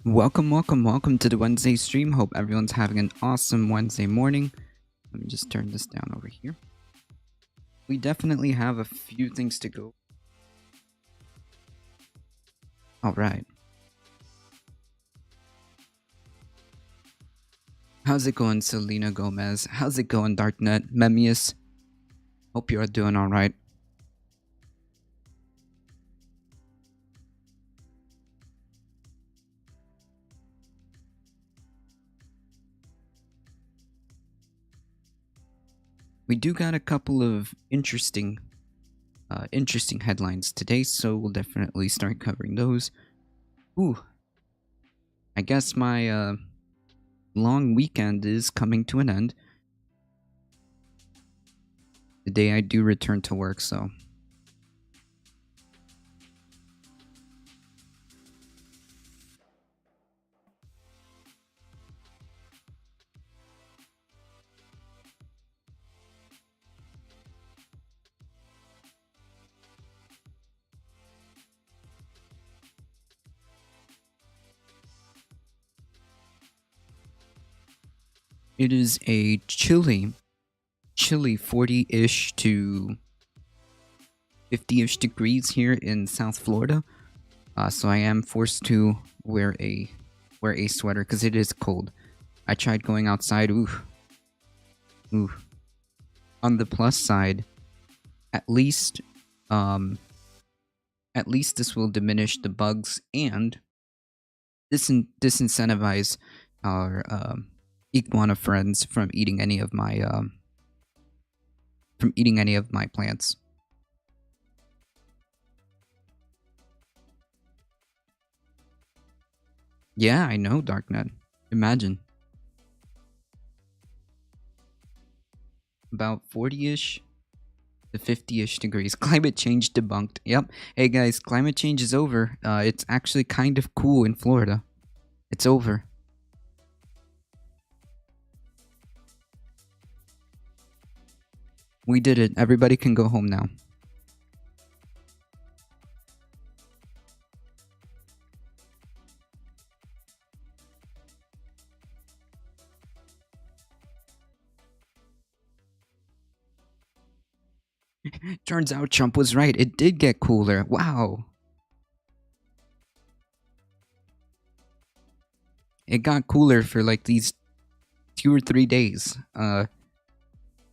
Welcome to the Wednesday stream. Hope everyone's having an awesome Wednesday morning. Let me just turn this down over here. We definitely have a few things to go. Alright. How's it going, Selena Gomez? How's it going, Darknet? Memius? Hope you are doing alright. We do got a couple of interesting headlines today, so we'll definitely start covering those. Ooh. I guess my long weekend is coming to an end. The day I do return to work, so it is a chilly 40-ish to 50-ish degrees here in South Florida. So I am forced to wear a sweater because it is cold. I tried going outside. Ooh. On the plus side, at least this will diminish the bugs and disincentivize our iguana friends from eating any of my plants. Yeah, I know, Darknet. Imagine. About 40-ish to 50-ish degrees. Climate change debunked. Yep. Hey guys, climate change is over. It's actually kind of cool in Florida. It's over. We did it. Everybody can go home now. Turns out Trump was right. It did get cooler. Wow. It got cooler for like these 2 or 3 days.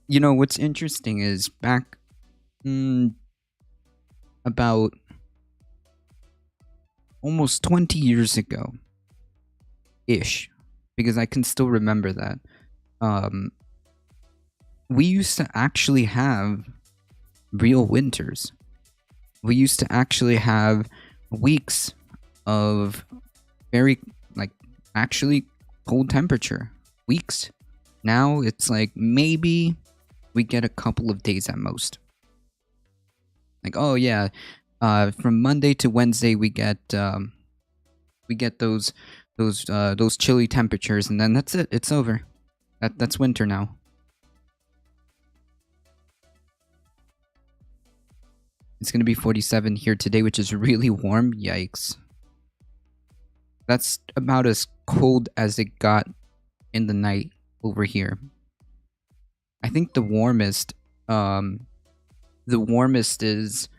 You know, what's interesting is back about almost 20 years ago ish, because I can still remember that. We used to actually have real winters. We used to actually have weeks of very, like, actually cold temperature. Weeks. Now it's like maybe we get a couple of days at most. Like, oh yeah, from Monday to Wednesday we get those chilly temperatures, and then that's it. It's over. That's winter now. It's gonna be 47 here today, which is really warm. Yikes. That's about as cold as it got in the night over here. I think the warmest is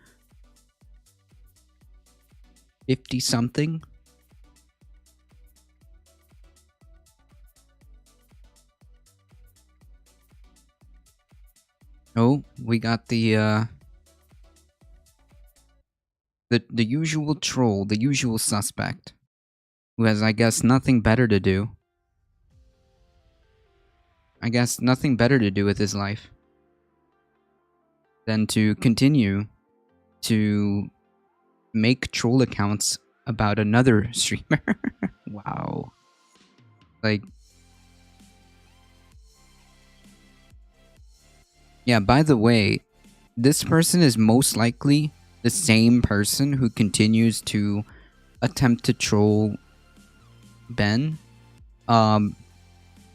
50 something. Oh, we got the usual troll, the usual suspect, who has, I guess, nothing better to do. I guess nothing better to do with his life than to continue to make troll accounts about another streamer. Wow. Like, yeah, by the way, this person is most likely the same person who continues to attempt to troll Ben.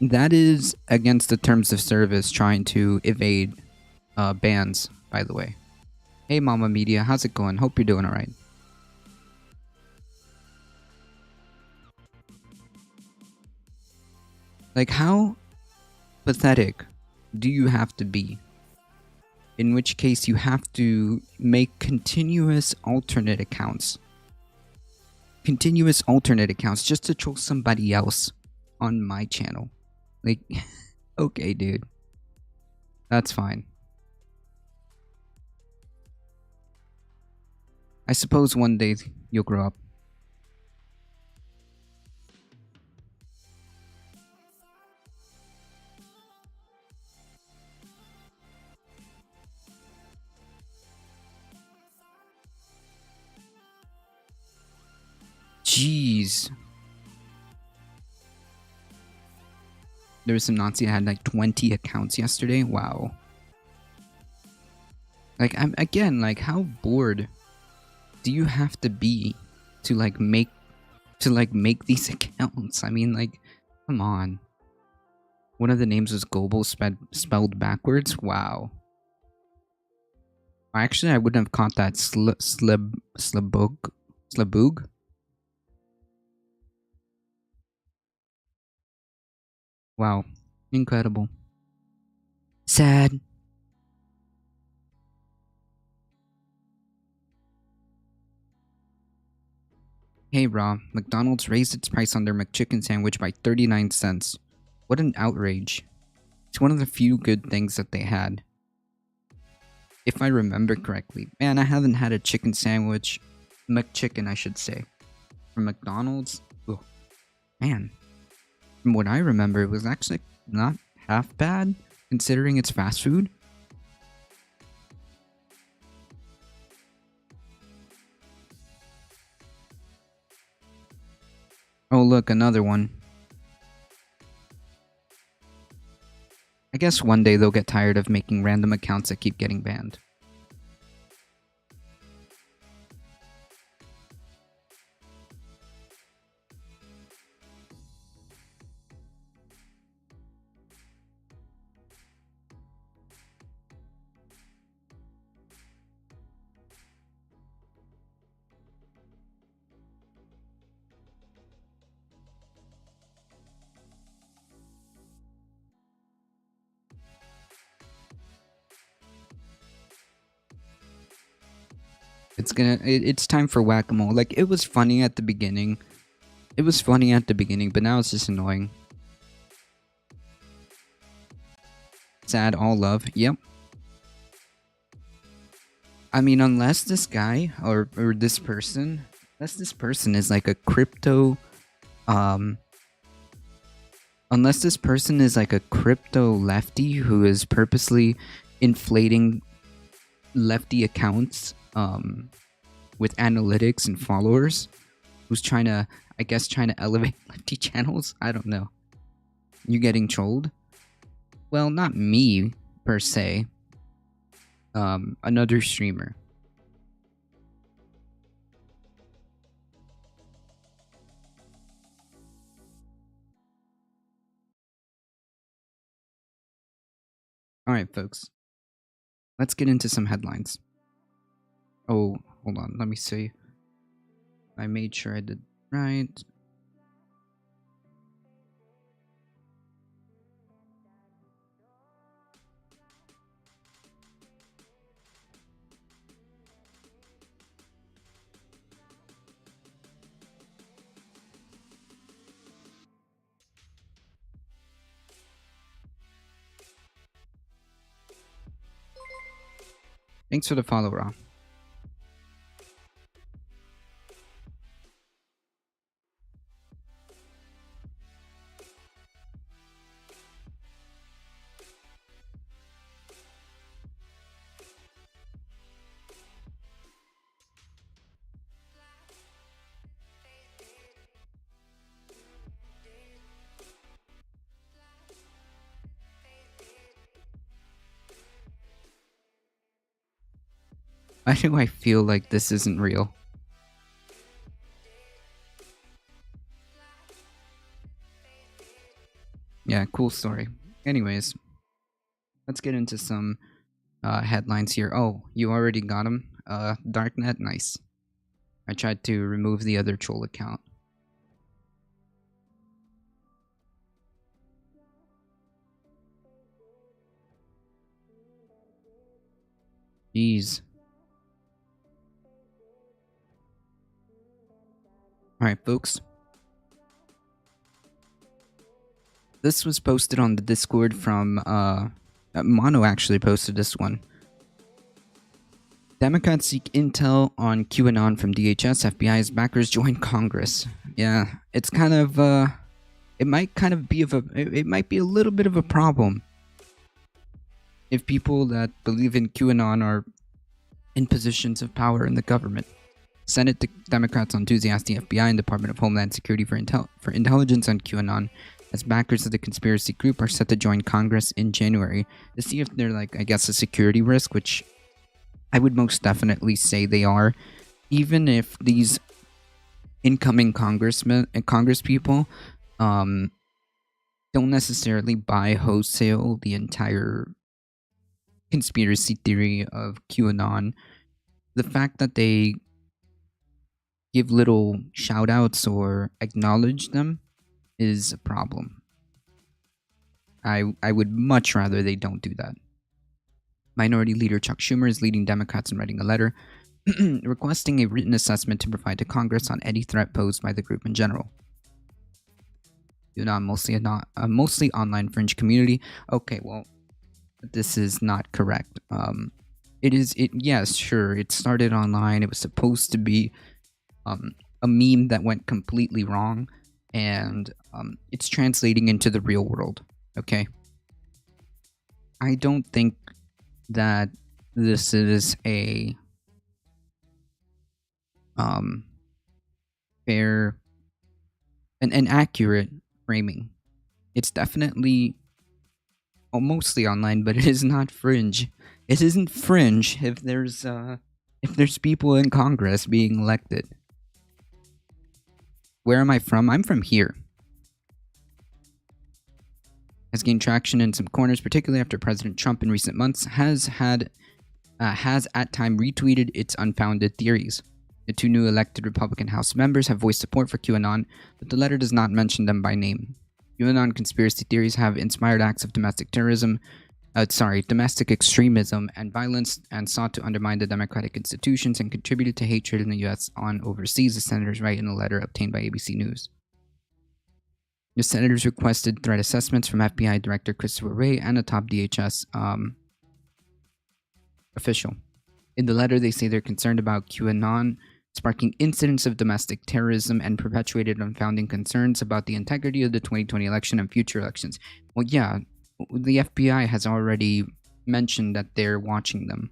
That is against the terms of service, trying to evade bans, by the way. Hey Mama Media, how's it going? Hope you're doing alright. Like, how pathetic do you have to be? In which case, you have to make continuous alternate accounts just to troll somebody else on my channel. Like, okay, dude. That's fine. I suppose one day you'll grow up. Jeez. There was some Nazi that had like 20 accounts yesterday. Wow. Like, I'm again, like, how bored do you have to be to make these accounts? I mean, like, come on. One of the names was Global spelled backwards. Wow. Actually, I wouldn't have caught that. Slabug. Wow. Incredible. Sad. Hey, Raw. McDonald's raised its price on their McChicken sandwich by 39 cents. What an outrage. It's one of the few good things that they had. If I remember correctly. Man, I haven't had a chicken sandwich. McChicken, I should say. From McDonald's. Oh, man. From what I remember, it was actually not half bad, considering it's fast food. Oh, look, another one. I guess one day they'll get tired of making random accounts that keep getting banned. It's time for whack-a-mole. Like, it was funny at the beginning. But now it's just annoying. Sad, all love. Yep. I mean, unless this guy or this person, is like a crypto, unless this person is like a crypto lefty who is purposely inflating lefty accounts, with analytics and followers, who's trying to elevate lefty channels. I don't know. You getting trolled? Well, not me per se. Another streamer. Alright, folks. Let's get into some headlines. Oh, hold on. Let me see. I made sure I did right. Thanks for the follow, Raw. Why do I feel like this isn't real? Yeah, cool story. Anyways, let's get into some headlines here. Oh, you already got them? Darknet, nice. I tried to remove the other troll account. Jeez. Alright, folks. This was posted on the Discord from, Mono actually posted this one. Democrats seek intel on QAnon from DHS. FBI's backers join Congress. Yeah, it's kind of, it might be a little bit of a problem if people that believe in QAnon are in positions of power in the government. Senate Democrats on Tuesday asked the FBI and Department of Homeland Security for intelligence on QAnon, as backers of the conspiracy group are set to join Congress in January to see if they're, like, I guess, a security risk, which I would most definitely say they are. Even if these incoming congresspeople don't necessarily buy wholesale the entire conspiracy theory of QAnon, the fact that they give little shout outs or acknowledge them is a problem. I would much rather they don't do that. Minority Leader Chuck Schumer is leading Democrats in writing a letter requesting a written assessment to provide to Congress on any threat posed by the group in general. Mostly online fringe community. Okay, well, this is not correct. Yes, sure, it started online. It was supposed to be a meme that went completely wrong, and it's translating into the real world. Okay, I don't think that this is a fair and accurate framing. It's definitely mostly online, but it is not fringe. It isn't fringe if there's people in Congress being elected. Where am I from? I'm from here. Has gained traction in some corners, particularly after President Trump in recent months has at time retweeted its unfounded theories. The two new elected Republican House members have voiced support for QAnon, but the letter does not mention them by name. QAnon conspiracy theories have inspired acts of domestic extremism and violence, and sought to undermine the democratic institutions and contributed to hatred in the U.S. on overseas, the senators write in a letter obtained by ABC News. The senators requested threat assessments from FBI Director Christopher Wray and a top DHS official. In the letter, they say they're concerned about QAnon sparking incidents of domestic terrorism and perpetuated unfounded concerns about the integrity of the 2020 election and future elections. Well, yeah, the FBI has already mentioned that they're watching them.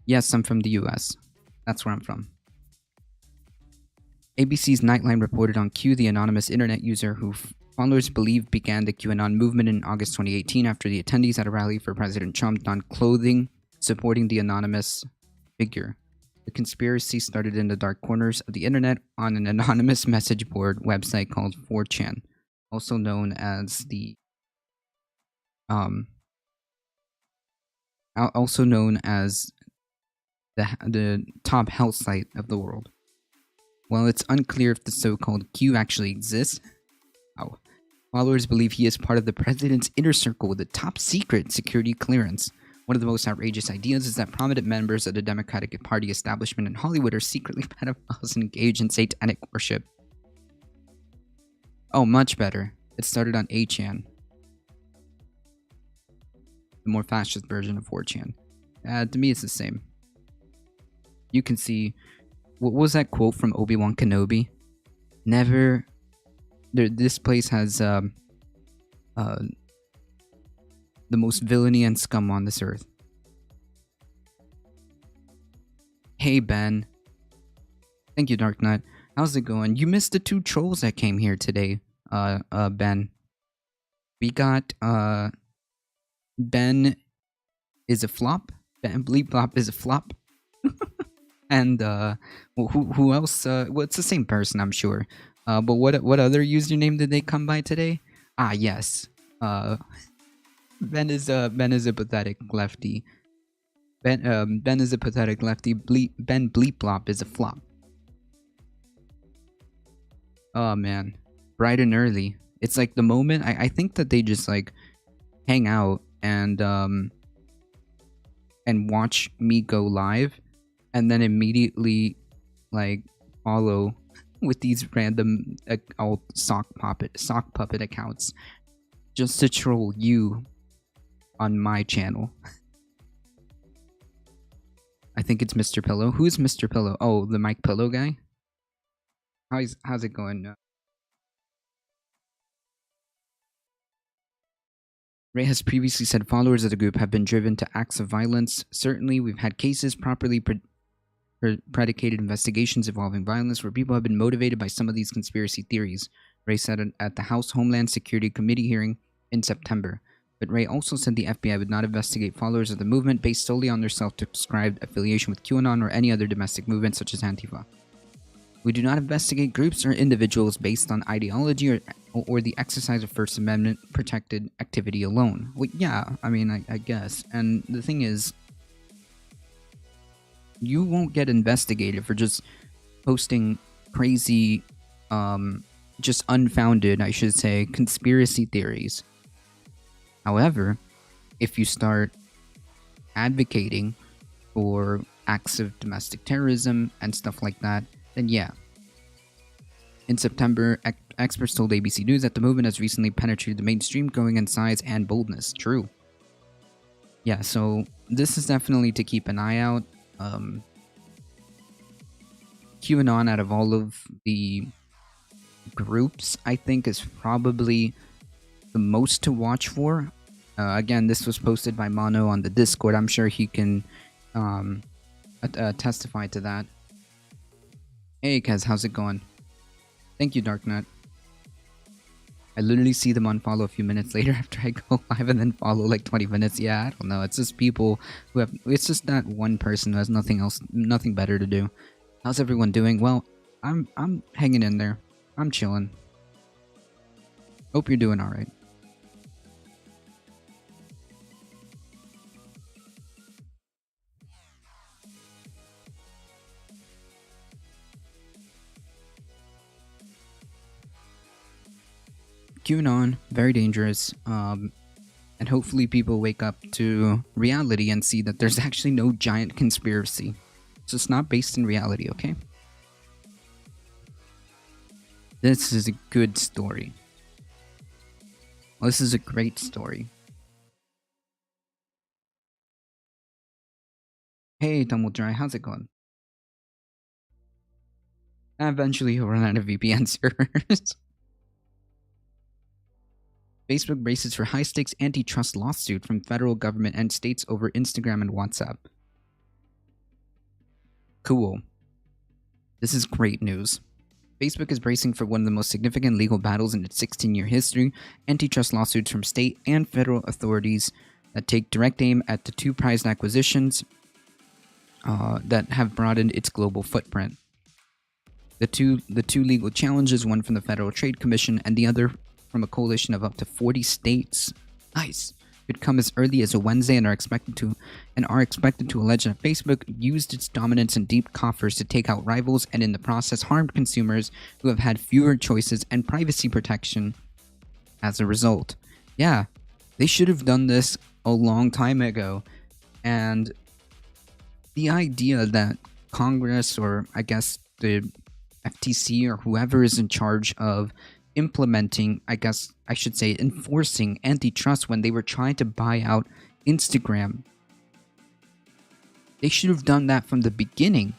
Yes, I'm from the US. That's where I'm from. ABC's Nightline reported on Q, the anonymous internet user who followers believe began the QAnon movement in August 2018 after the attendees at a rally for President Trump donned clothing supporting the anonymous figure. The conspiracy started in the dark corners of the internet on an anonymous message board website called 4chan, also known as the top health site of the world. While it's unclear if the so-called Q actually exists, followers believe he is part of the president's inner circle with a top secret security clearance. One of the most outrageous ideas is that prominent members of the Democratic Party establishment in Hollywood are secretly pedophiles and engaged in satanic worship. Oh, much better. It started on 8chan. The more fascist version of 4chan. To me, it's the same. You can see... What was that quote from Obi-Wan Kenobi? Never... This place has the most villainy and scum on this earth. Hey, Ben. Thank you, Dark Knight. How's it going? You missed the two trolls that came here today, Ben. We got, Ben is a flop. Ben Bleep Blop is a flop. And, who else? Well, it's the same person, I'm sure. But what other username did they come by today? Ah, yes. Ben is a pathetic lefty. Ben is a pathetic lefty. Ben Bleeplop is a flop. Oh man, bright and early. It's like the moment I think that they just like hang out and and watch me go live and then immediately like follow with these random alt sock puppet accounts just to troll you on my channel. I think it's Mr. Pillow. Who's Mr. Pillow? Oh, the Mike Pillow guy? How's it going? Ray has previously said followers of the group have been driven to acts of violence. Certainly, we've had cases properly predicated investigations involving violence where people have been motivated by some of these conspiracy theories, Ray said at the House Homeland Security Committee hearing in September. But Ray also said the FBI would not investigate followers of the movement based solely on their self-described affiliation with QAnon or any other domestic movement such as Antifa. We do not investigate groups or individuals based on ideology or the exercise of First Amendment protected activity alone. Well, yeah, I mean, I guess. And the thing is, you won't get investigated for just posting crazy, just unfounded, I should say, conspiracy theories. However, if you start advocating for acts of domestic terrorism and stuff like that, then yeah. In September, experts told ABC News that the movement has recently penetrated the mainstream, growing in size and boldness. True. Yeah, so this is definitely to keep an eye out. QAnon, out of all of the groups, I think is probably the most to watch for. Again, this was posted by Mono on the Discord. I'm sure he can testify to that. Hey, Kaz, how's it going? Thank you, Darknut. I literally see them unfollow a few minutes later after I go live and then follow like 20 minutes. Yeah, I don't know. It's just people who have... It's just that one person who has nothing better to do. How's everyone doing? Well, I'm hanging in there. I'm chilling. Hope you're doing alright. QAnon, very dangerous, and hopefully people wake up to reality and see that there's actually no giant conspiracy. It's just not based in reality, okay? This is a good story. Well, this is a great story. Hey, Dumbledore, how's it going? Eventually he'll run out of VPN servers. Facebook braces for high-stakes antitrust lawsuit from federal government and states over Instagram and WhatsApp. Cool. This is great news. Facebook is bracing for one of the most significant legal battles in its 16-year history, antitrust lawsuits from state and federal authorities that take direct aim at the two prized acquisitions that have broadened its global footprint. The two legal challenges, one from the Federal Trade Commission and the other from a coalition of up to 40 states, nice, could come as early as a Wednesday and are expected to allege that Facebook used its dominance and deep coffers to take out rivals and in the process harmed consumers who have had fewer choices and privacy protection as a result. Yeah, they should have done this a long time ago. And the idea that Congress, or I guess the FTC or whoever is in charge of implementing, I guess I should say enforcing antitrust when they were trying to buy out Instagram. They should have done that from the beginning.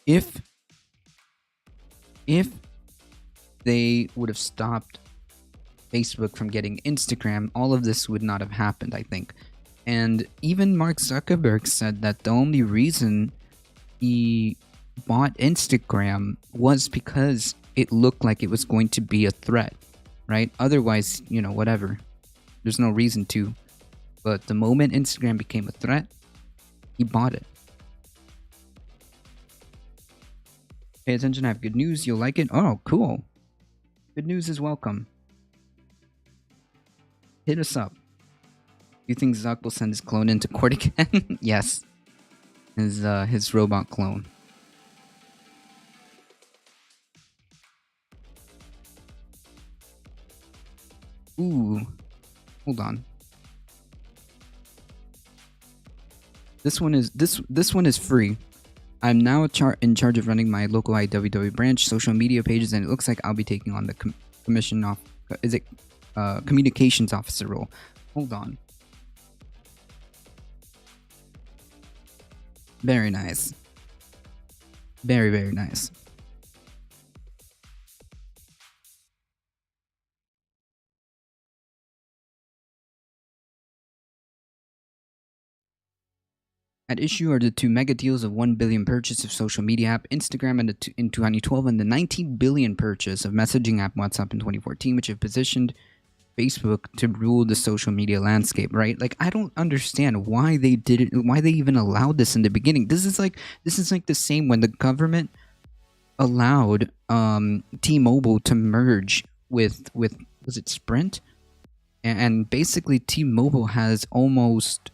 If they would have stopped Facebook from getting Instagram, all of this would not have happened, I think. And even Mark Zuckerberg said that the only reason he bought Instagram was because it looked like it was going to be a threat, right? Otherwise, you know, whatever. There's no reason to. But the moment Instagram became a threat, he bought it. Pay attention, I have good news. You'll like it. Oh, cool. Good news is welcome. Hit us up. You think Zuck will send his clone into court again? Yes. His robot clone. Ooh. Hold on. This one is free. I'm now in charge of running my local IWW branch social media pages, and it looks like I'll be taking on the commission off. Is it communications officer role? Hold on. Very nice. Very, very nice. At issue are the two mega deals of 1 billion purchase of social media app Instagram in 2012 and the 19 billion purchase of messaging app WhatsApp in 2014, which have positioned Facebook to rule the social media landscape, right? Like, I don't understand why they did it, why they even allowed this in the beginning. This is like the same when the government allowed T-Mobile to merge with was it Sprint? And basically T-Mobile has almost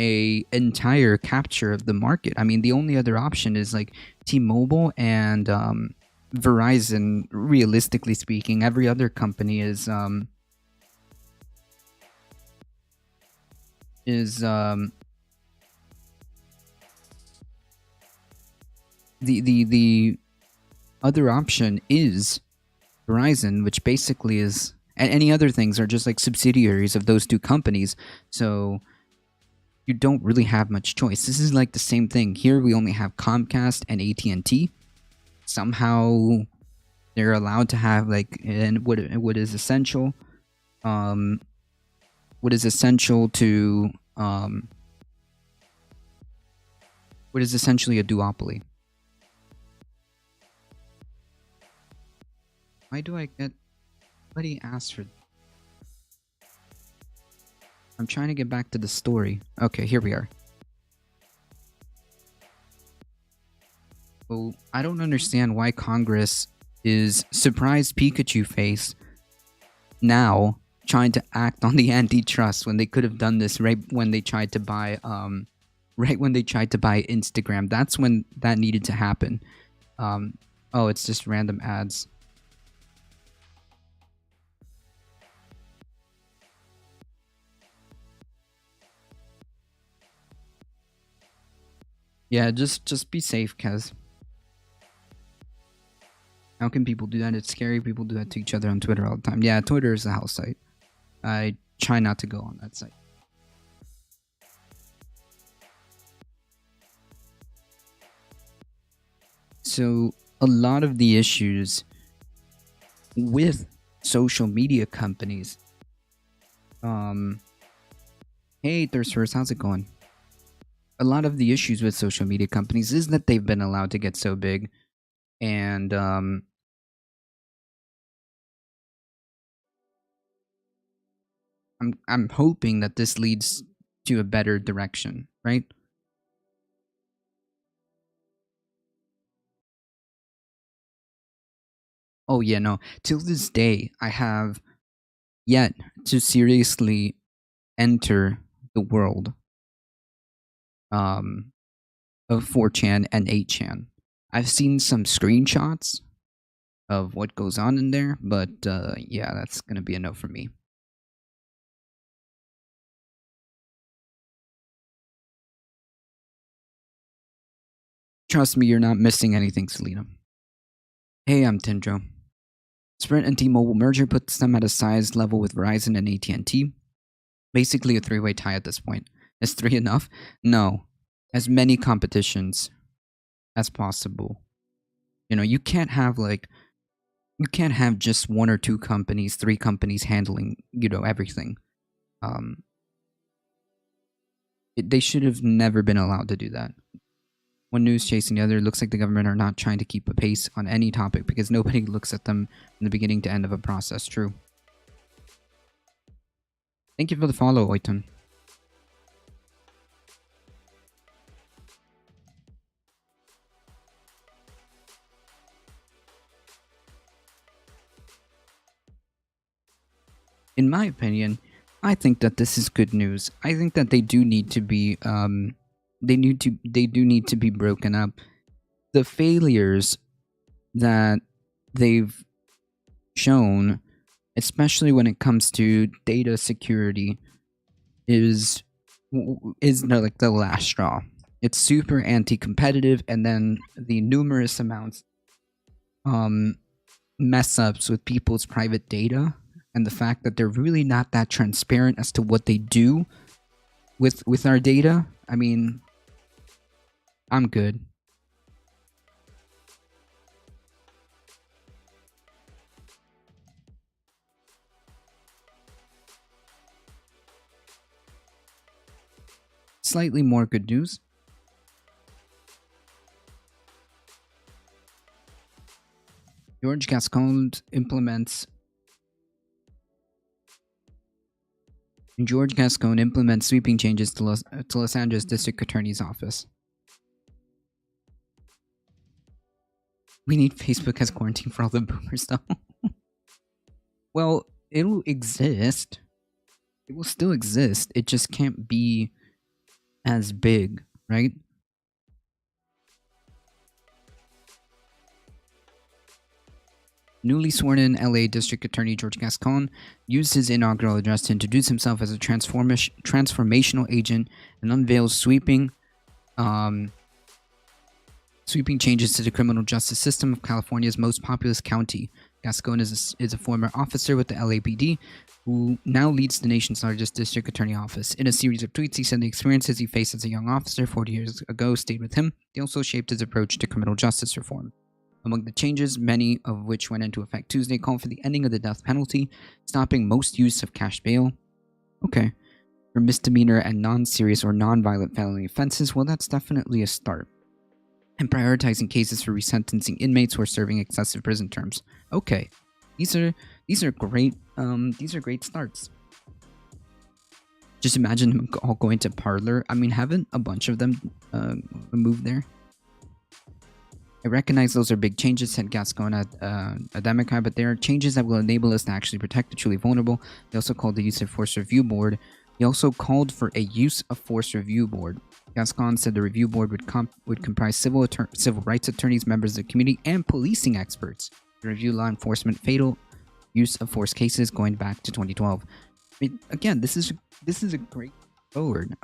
a entire capture of the market. I mean, the only other option is like T-Mobile and Verizon. Realistically speaking, every other company is the other option is Verizon, which basically is, and any other things are just like subsidiaries of those two companies. So you don't really have much choice. This is like the same thing. Here we only have Comcast and AT&T. Somehow they're allowed to have like, and what is essential, what is essential to what is essentially a duopoly. Why do I get? Nobody asked for. I'm trying to get back to the story. Okay, here we are. So I don't understand why Congress is surprised Pikachu face now trying to act on the antitrust when they could have done this right when they tried to buy Instagram. That's when that needed to happen. Oh, it's just random ads. Yeah, just be safe, Kaz. How can people do that? It's scary. People do that to each other on Twitter all the time. Yeah, Twitter is the house site. I try not to go on that site. So a lot of the issues with social media companies. Hey Thirsters, how's it going? A lot of the issues with social media companies is that they've been allowed to get so big, and I'm hoping that this leads to a better direction, right? Oh yeah, no. Till this day, I have yet to seriously enter the world of 4chan and 8chan. I've seen some screenshots of what goes on in there, but yeah, that's gonna be a no for me. Trust me, you're not missing anything, Selena. Hey, I'm Tindro. Sprint and T-Mobile merger puts them at a size level with Verizon and AT&T. Basically a three-way tie at this point. Is 3 enough? No. As many competitions as possible. You know, you can't have just one or two companies, three companies handling, everything. They should have never been allowed to do that. One news chasing the other. Looks like the government are not trying to keep a pace on any topic because nobody looks at them from the beginning to end of a process. True. Thank you for the follow, Oiton. In my opinion, I think that this is good news. I think that they do need to be they do need to be broken up. The failures that they've shown, especially when it comes to data security, is is no like the last straw. It's super anti-competitive, and then the numerous amounts mess ups with people's private data, and the fact that they're really not that transparent as to what they do with our data. I mean, I'm good. Slightly more good news. George Gascon implements sweeping changes to Los Angeles District Attorney's Office. We need Facebook as quarantine for all the boomers, though. Well, it'll exist. It will still exist. It just can't be as big, right? Newly sworn in LA District Attorney George Gascon used his inaugural address to introduce himself as a transformational agent and unveils sweeping changes to the criminal justice system of California's most populous county. Gascon is a former officer with the LAPD who now leads the nation's largest district attorney office. In a series of tweets, he said the experiences he faced as a young officer 40 years ago stayed with him. They also shaped his approach to criminal justice reform. Among the changes, many of which went into effect Tuesday, called for the ending of the death penalty, stopping most use of cash bail. Okay. For misdemeanor and non-serious or non-violent felony offenses, well, that's definitely a start. And prioritizing cases for resentencing inmates who are serving excessive prison terms. Okay. These are great starts. Just imagine them all going to Parlor. I mean, haven't a bunch of them moved there? I recognize those are big changes, said Gascon at a Democrat, but they are changes that will enable us to actually protect the truly vulnerable. They also called the Use of Force Review Board. He also called for a Use of Force Review Board. Gascon said the review board would comprise civil rights attorneys, members of the community, and policing experts to review law enforcement fatal use of force cases going back to 2012. I mean, again, this is a great forward.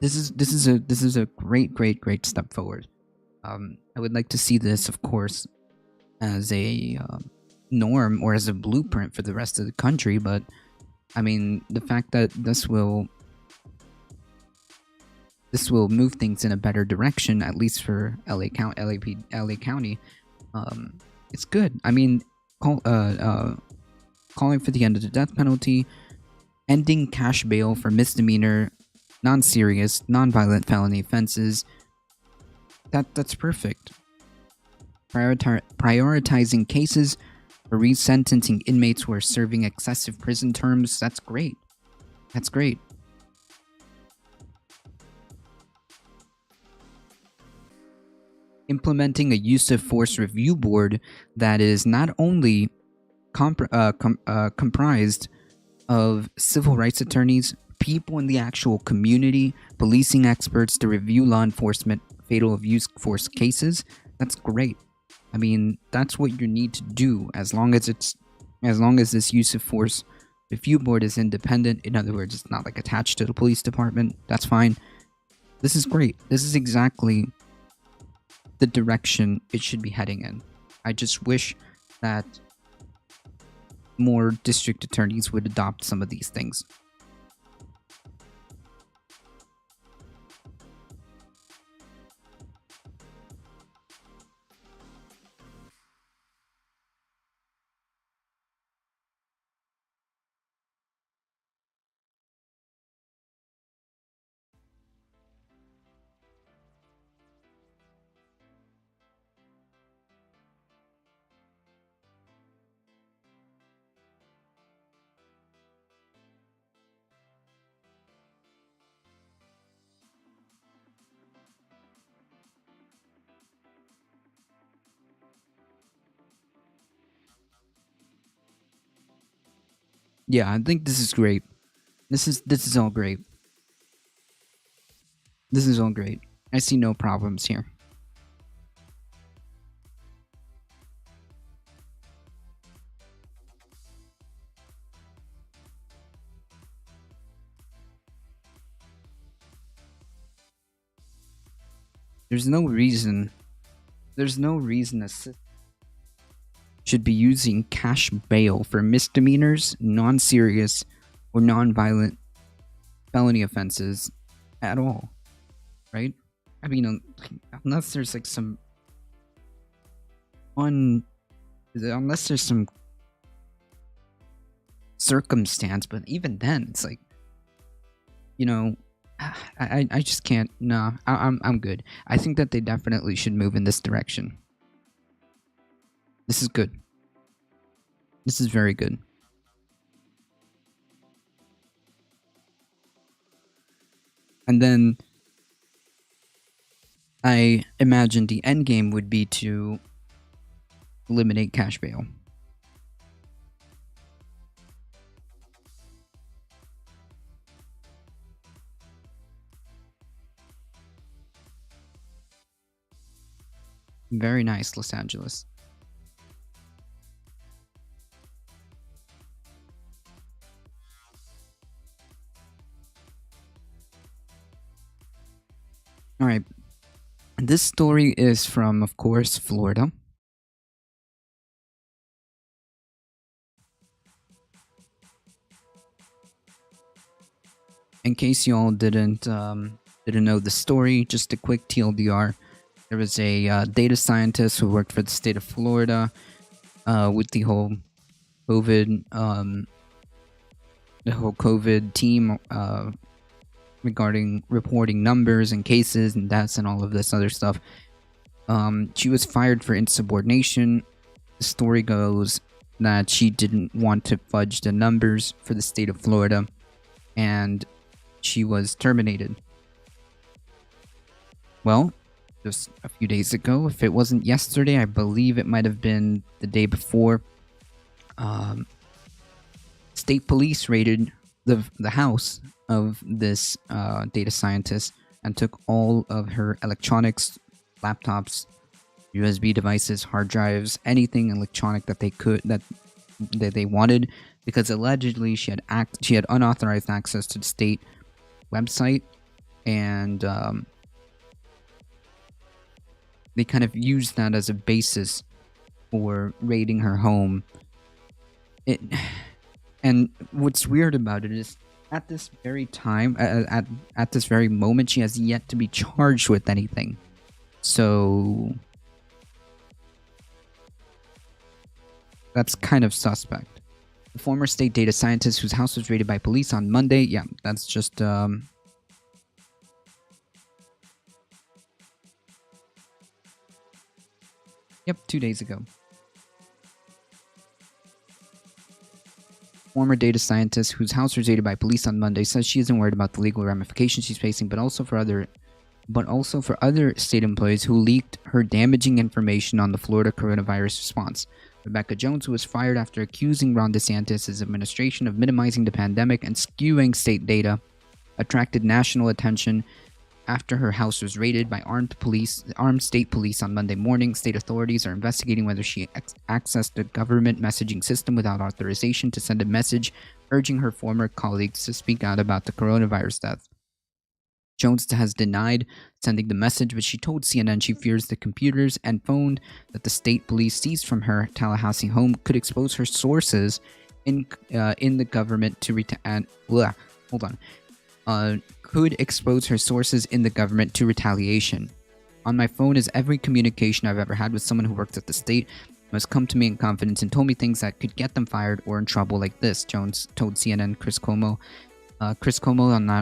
This is a great step forward. I would like to see this, of course, as a norm or as a blueprint for the rest of the country. But I mean, the fact that this will move things in a better direction, at least for LA County, it's good. I mean, calling for the end of the death penalty, ending cash bail for misdemeanor, non-serious, non-violent felony offenses. That's perfect. Prioritizing cases for resentencing inmates who are serving excessive prison terms. That's great. That's great. Implementing a use of force review board that is not only comprised of civil rights attorneys, people in the actual community, policing experts to review law enforcement fatal abuse force cases. That's great. I mean, that's what you need to do as long as this use of force review board is independent. In other words, it's not like attached to the police department. That's fine. This is great. This is exactly the direction it should be heading in. I just wish that more district attorneys would adopt some of these things. Yeah, I think this is great. This is all great. This is all great. I see no problems here. There's no reason. There's no reason a system should be using cash bail for misdemeanors, non-serious, or non-violent felony offenses at all, right? I mean, unless there's like some un, unless there's some circumstance, but even then, it's like, you know, I just can't. Nah, I'm good. I think that they definitely should move in this direction. This is good. This is very good. And then I imagine the end game would be to eliminate cash bail. Very nice, Los Angeles. All right. This story is from, of course, Florida. In case y'all didn't know the story, just a quick TLDR. There was a data scientist who worked for the state of Florida with the whole COVID team regarding reporting numbers and cases and deaths and all of this other stuff. She was fired for insubordination. The story goes that she didn't want to fudge the numbers for the state of Florida, and she was terminated. Well, just a few days ago, if it wasn't yesterday, I believe it might have been the day before, state police raided the house of this data scientist and took all of her electronics, laptops, USB devices, hard drives, anything electronic that they wanted, because allegedly she had unauthorized access to the state website, and they kind of used that as a basis for raiding her home. And what's weird about it is, at this very time, at this very moment, she has yet to be charged with anything. So that's kind of suspect. The former state data scientist whose house was raided by police on Monday. Yeah, that's just yep, 2 days ago. Former data scientist whose house was raided by police on Monday says she isn't worried about the legal ramifications she's facing, but also for other state employees who leaked her damaging information on the Florida coronavirus response. Rebecca Jones, who was fired after accusing Ron DeSantis' administration of minimizing the pandemic and skewing state data, attracted national attention after her house was raided by armed state police on Monday morning. State authorities are investigating whether she accessed a government messaging system without authorization to send a message urging her former colleagues to speak out about the coronavirus death. Jones has denied sending the message, but she told CNN she fears the computers and phone that the state police seized from her Tallahassee home could expose her sources in the government to could expose her sources in the government to retaliation. On my phone is every communication I've ever had with someone who works at the state, who has come to me in confidence and told me things that could get them fired or in trouble like this, Jones told CNN Chris Cuomo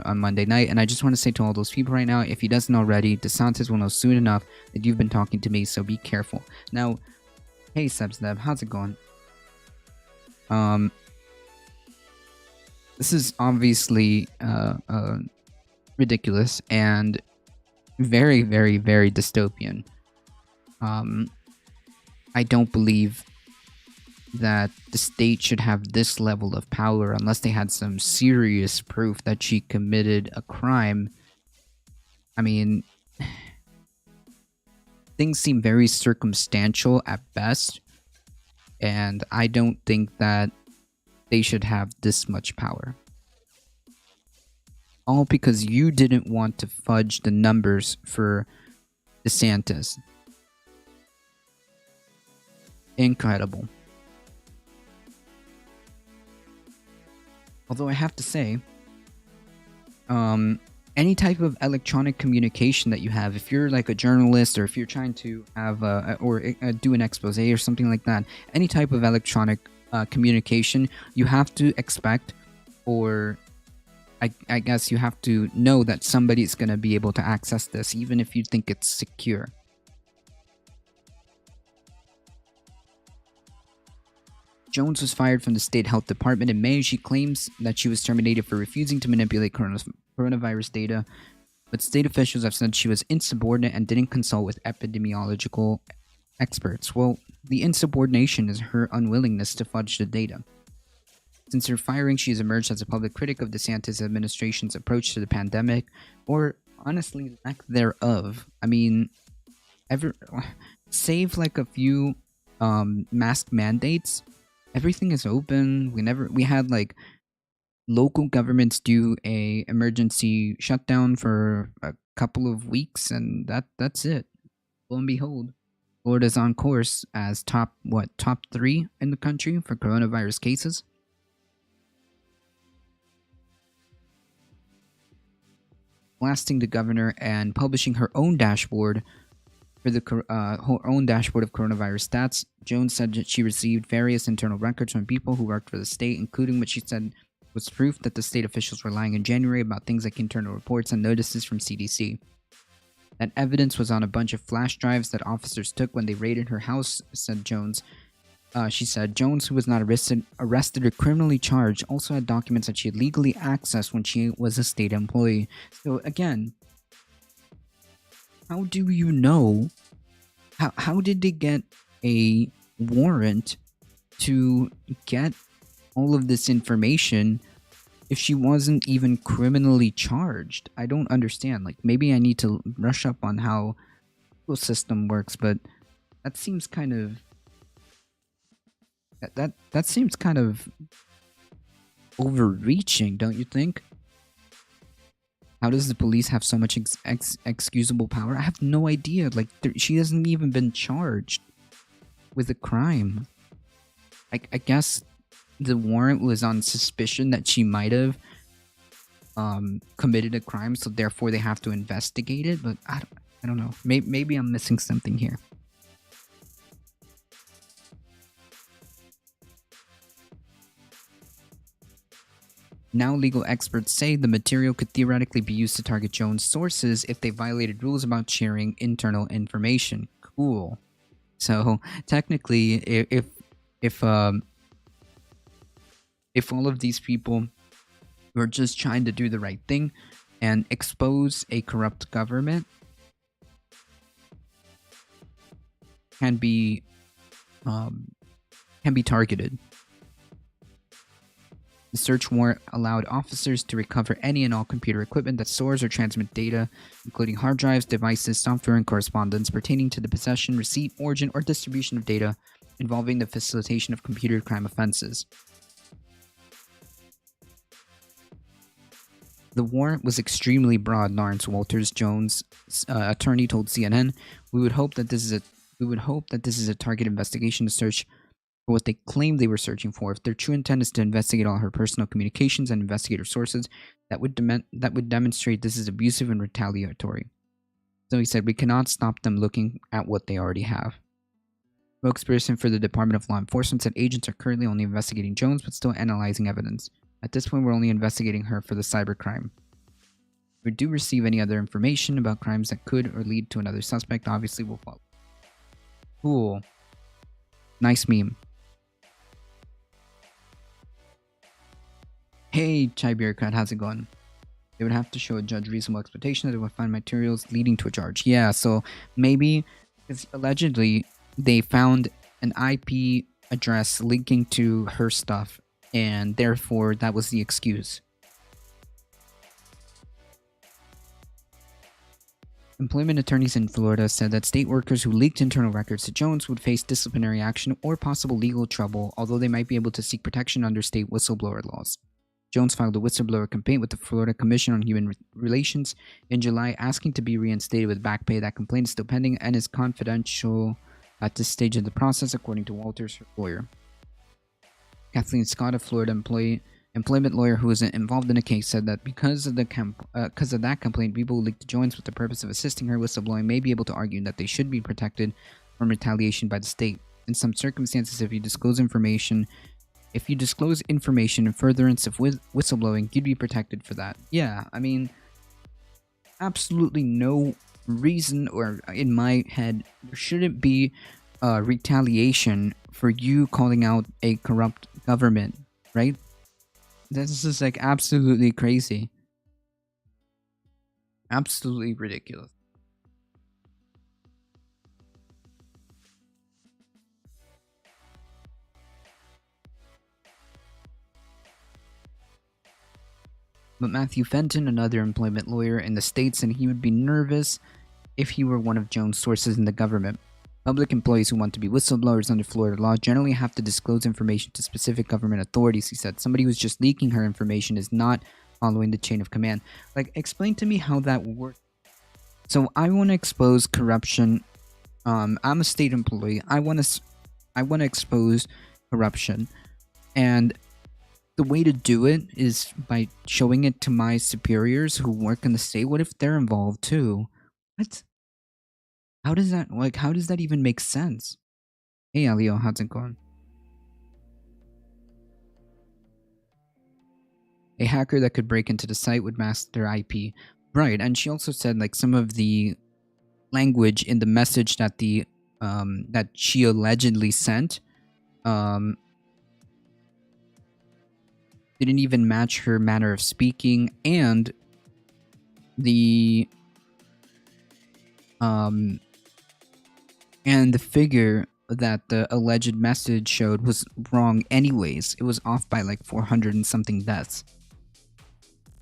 on Monday night. And I just want to say to all those people right now, if he doesn't already, DeSantis will know soon enough that you've been talking to me, so be careful. Now, hey Sebzeb, how's it going? This is obviously ridiculous and very, very, very dystopian. I don't believe that the state should have this level of power unless they had some serious proof that she committed a crime. I mean, things seem very circumstantial at best, and I don't think that they should have this much power. All because you didn't want to fudge the numbers for DeSantis. Incredible. Although I have to say, any type of electronic communication that you have, if you're like a journalist or if you're trying to have do an expose or something like that, any type of electronic communication, you have to expect, or I guess you have to know that somebody's going to be able to access this, even if you think it's secure. Jones was fired from the state health department in May. She claims that she was terminated for refusing to manipulate coronavirus data, but state officials have said she was insubordinate and didn't consult with epidemiological experts. Well, the insubordination is her unwillingness to fudge the data. Since her firing, she has emerged as a public critic of DeSantis' administration's approach to the pandemic, or honestly, lack thereof. I mean, save like a few mask mandates, everything is open. We had like local governments do a emergency shutdown for a couple of weeks, and that's it. Lo and behold, Florida's on course as top 3 in the country for coronavirus cases. Blasting the governor and publishing her own dashboard for her own dashboard of coronavirus stats. Jones said that she received various internal records from people who worked for the state, including what she said was proof that the state officials were lying in January about things like internal reports and notices from CDC. That evidence was on a bunch of flash drives that officers took when they raided her house, said Jones. She said Jones, who was not arrested or criminally charged, also had documents that she had legally accessed when she was a state employee. So again, how do you know? How did they get a warrant to get all of this information if she wasn't even criminally charged? I don't understand. Like, maybe I need to brush up on how the system works, but that seems kind of that seems kind of overreaching, don't you think? How does the police have so much excusable power? I have no idea. Like, she hasn't even been charged with a crime. I guess the warrant was on suspicion that she might have committed a crime, so therefore they have to investigate it. But I don't know. Maybe I'm missing something here. Now, legal experts say the material could theoretically be used to target Jones' sources if they violated rules about sharing internal information. Cool. So technically, if all of these people were just trying to do the right thing and expose a corrupt government, can be targeted. The search warrant allowed officers to recover any and all computer equipment that stores or transmits data, including hard drives, devices, software, and correspondence pertaining to the possession, receipt, origin, or distribution of data involving the facilitation of computer crime offenses. The warrant was extremely broad, Lawrence Walters, Jones' attorney, told CNN. We would hope that this is a target investigation to search for what they claimed they were searching for. If their true intent is to investigate all her personal communications and investigate her sources, that would demonstrate this is abusive and retaliatory. So he said, we cannot stop them looking at what they already have. Spokesperson for the Department of Law Enforcement said agents are currently only investigating Jones, but still analyzing evidence. At this point, we're only investigating her for the cybercrime. If we do receive any other information about crimes that could or lead to another suspect, obviously we'll follow. Cool. Nice meme. Hey, Chai Bureaucrat, how's it going? They would have to show a judge reasonable expectation that they would find materials leading to a charge. Yeah, so maybe, because allegedly they found an IP address linking to her stuff, and therefore that was the excuse. Employment attorneys in Florida said that state workers who leaked internal records to Jones would face disciplinary action or possible legal trouble, although they might be able to seek protection under state whistleblower laws. Jones filed a whistleblower complaint with the Florida Commission on Human Relations in July, asking to be reinstated with back pay. That complaint is still pending and is confidential at this stage of the process, according to Walters, her lawyer. Kathleen Scott, a Florida employment lawyer who was involved in the case, said that because of that complaint, people who leaked to Jones with the purpose of assisting her whistleblowing may be able to argue that they should be protected from retaliation by the state. In some circumstances, if you disclose information in furtherance of whistleblowing, you'd be protected for that. Yeah, I mean, absolutely no reason, or in my head, there shouldn't be retaliation for you calling out a corrupt government, right? This is like absolutely crazy. Absolutely ridiculous. But Matthew Fenton, another employment lawyer in the state, said he would be nervous if he were one of Jones' sources in the government. Public employees who want to be whistleblowers under Florida law generally have to disclose information to specific government authorities, he said. Somebody who's just leaking her information is not following the chain of command. Like, explain to me how that works. So I want to expose corruption. I'm a state employee. I want to expose corruption, and the way to do it is by showing it to my superiors who work in the state. What if they're involved too? What? How does that even make sense? Hey, Elio, how's it going? A hacker that could break into the site would mask their IP. Right, and she also said like some of the language in the message that that she allegedly sent didn't even match her manner of speaking, and the figure that the alleged message showed was wrong anyways. It was off by like 400 and something deaths.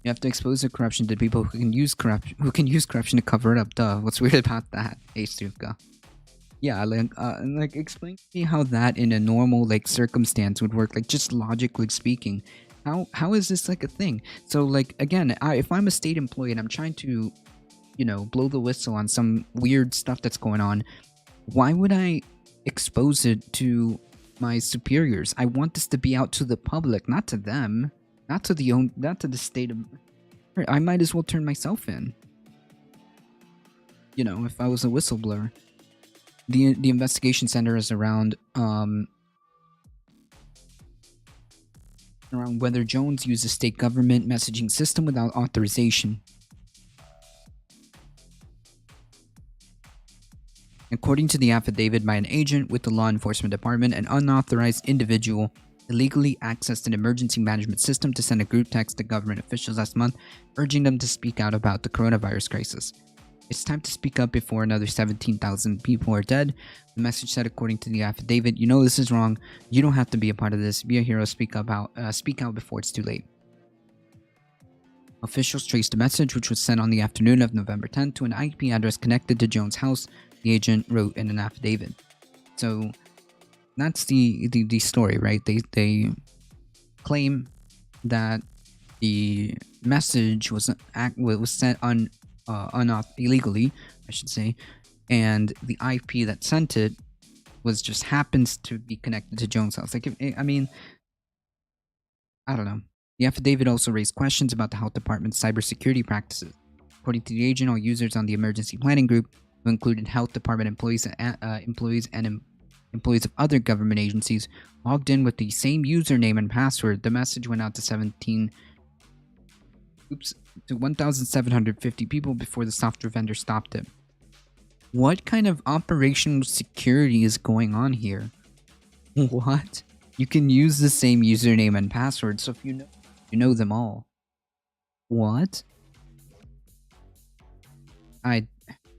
You have to expose the corruption to people who can use corruption to cover it up. Duh. What's weird about that? Hey, Stuka. Yeah, like explain to me how that in a normal like circumstance would work. Like just logically speaking, how is this like a thing? So like again, if I'm a state employee and I'm trying to, blow the whistle on some weird stuff that's going on, why would I expose it to my superiors? I want this to be out to the public, not to them, not to the state of. I might as well turn myself in. If I was a whistleblower. The investigation centers around whether Jones used a state government messaging system without authorization. According to the affidavit by an agent with the law enforcement department, an unauthorized individual illegally accessed an emergency management system to send a group text to government officials last month, urging them to speak out about the coronavirus crisis. It's time to speak up before another 17,000 people are dead. The message said, according to the affidavit, this is wrong. You don't have to be a part of this. Be a hero. Speak out before it's too late. Officials traced the message, which was sent on the afternoon of November 10th, to an IP address connected to Jones' house, the agent wrote in an affidavit. So that's the story, right? They claim that the message was sent illegally, I should say, and the IP that sent it just happens to be connected to Jones' house. Like, I don't know. The affidavit also raised questions about the health department's cybersecurity practices. According to the agent, all users on the emergency planning group, who included health department employees and employees of other government agencies, logged in with the same username and password. The message went out to 1,750 people before the software vendor stopped it. What kind of operational security is going on here? What? You can use the same username and password, so if you know them all. What?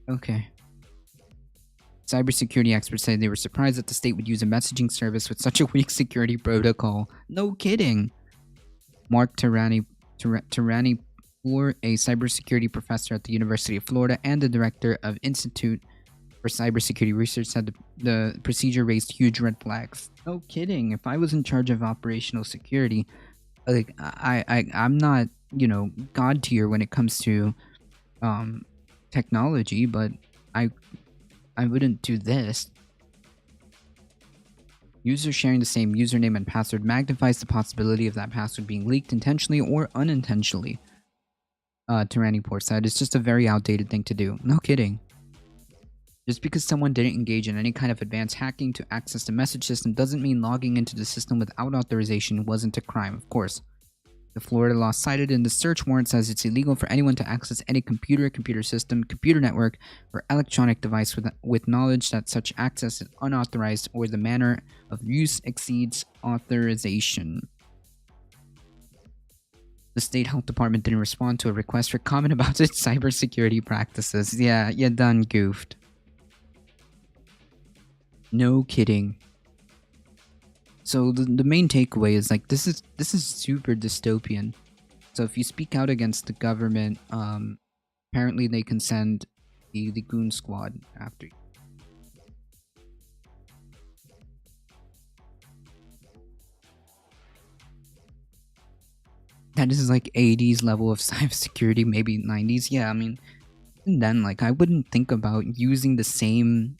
Okay. Cybersecurity experts say they were surprised that the state would use a messaging service with such a weak security protocol. No kidding. Mark Tarani, a cybersecurity professor at the University of Florida and the director of Institute for Cybersecurity Research, said the procedure raised huge red flags. No kidding. If I was in charge of operational security, Like I'm not, god tier when it comes to technology, but I I wouldn't do this. Users sharing the same username and password magnifies the possibility of that password being leaked intentionally or unintentionally. Tyrannyport said, it's just a very outdated thing to do. No kidding. Just because someone didn't engage in any kind of advanced hacking to access the message system doesn't mean logging into the system without authorization wasn't a crime, of course. The Florida law cited in the search warrant says it's illegal for anyone to access any computer, computer system, computer network, or electronic device with knowledge that such access is unauthorized or the manner of use exceeds authorization. The state health department didn't respond to a request for comment about its cybersecurity practices. Yeah, you done goofed. No kidding. So the main takeaway is like this is super dystopian. So if you speak out against the government, apparently they can send the goon squad after you. That is like 80s level of cybersecurity, maybe 90s. Yeah, I mean, and then like I wouldn't think about using the same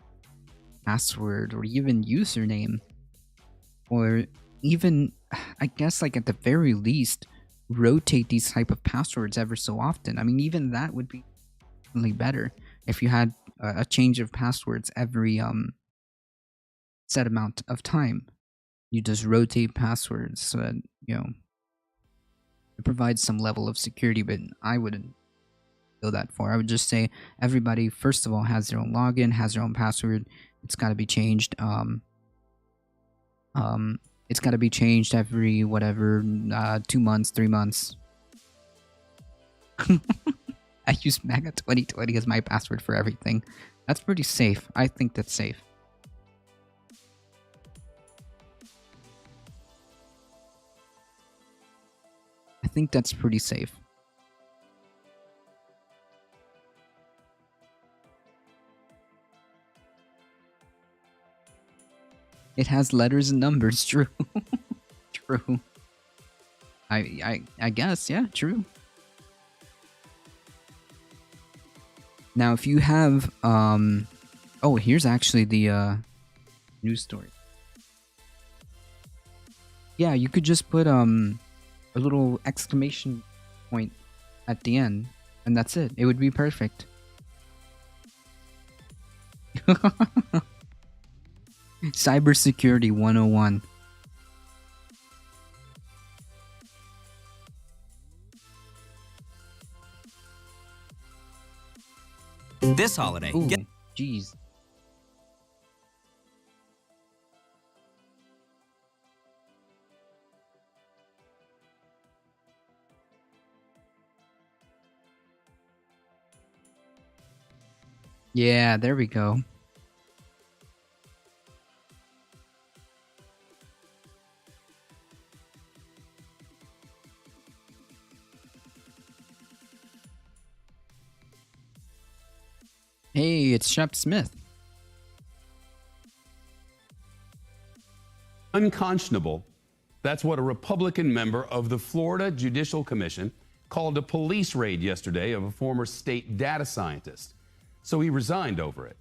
password or even username, or even, I guess, like at the very least, rotate these type of passwords ever so often. I mean, even that would be really better if you had a change of passwords every set amount of time. You just rotate passwords so that it provides some level of security, but I wouldn't go that far. I would just say everybody, first of all, has their own login, has their own password. It's got to be changed. It's got to be changed every whatever 2 months, 3 months. I use MAGA 2020 as my password for everything. That's pretty safe. I think that's safe. I think that's pretty safe. It has letters and numbers, true. True. I guess, yeah, true. Now if you have oh, here's actually the news story. Yeah, you could just put a little exclamation point at the end, and that's it. It would be perfect. Cybersecurity 101. This holiday. Ooh, jeez. Yeah, there we go. Hey, it's Shep Smith. Unconscionable. That's what a Republican member of the Florida Judicial Commission called a police raid yesterday of a former state data scientist. So he resigned over it.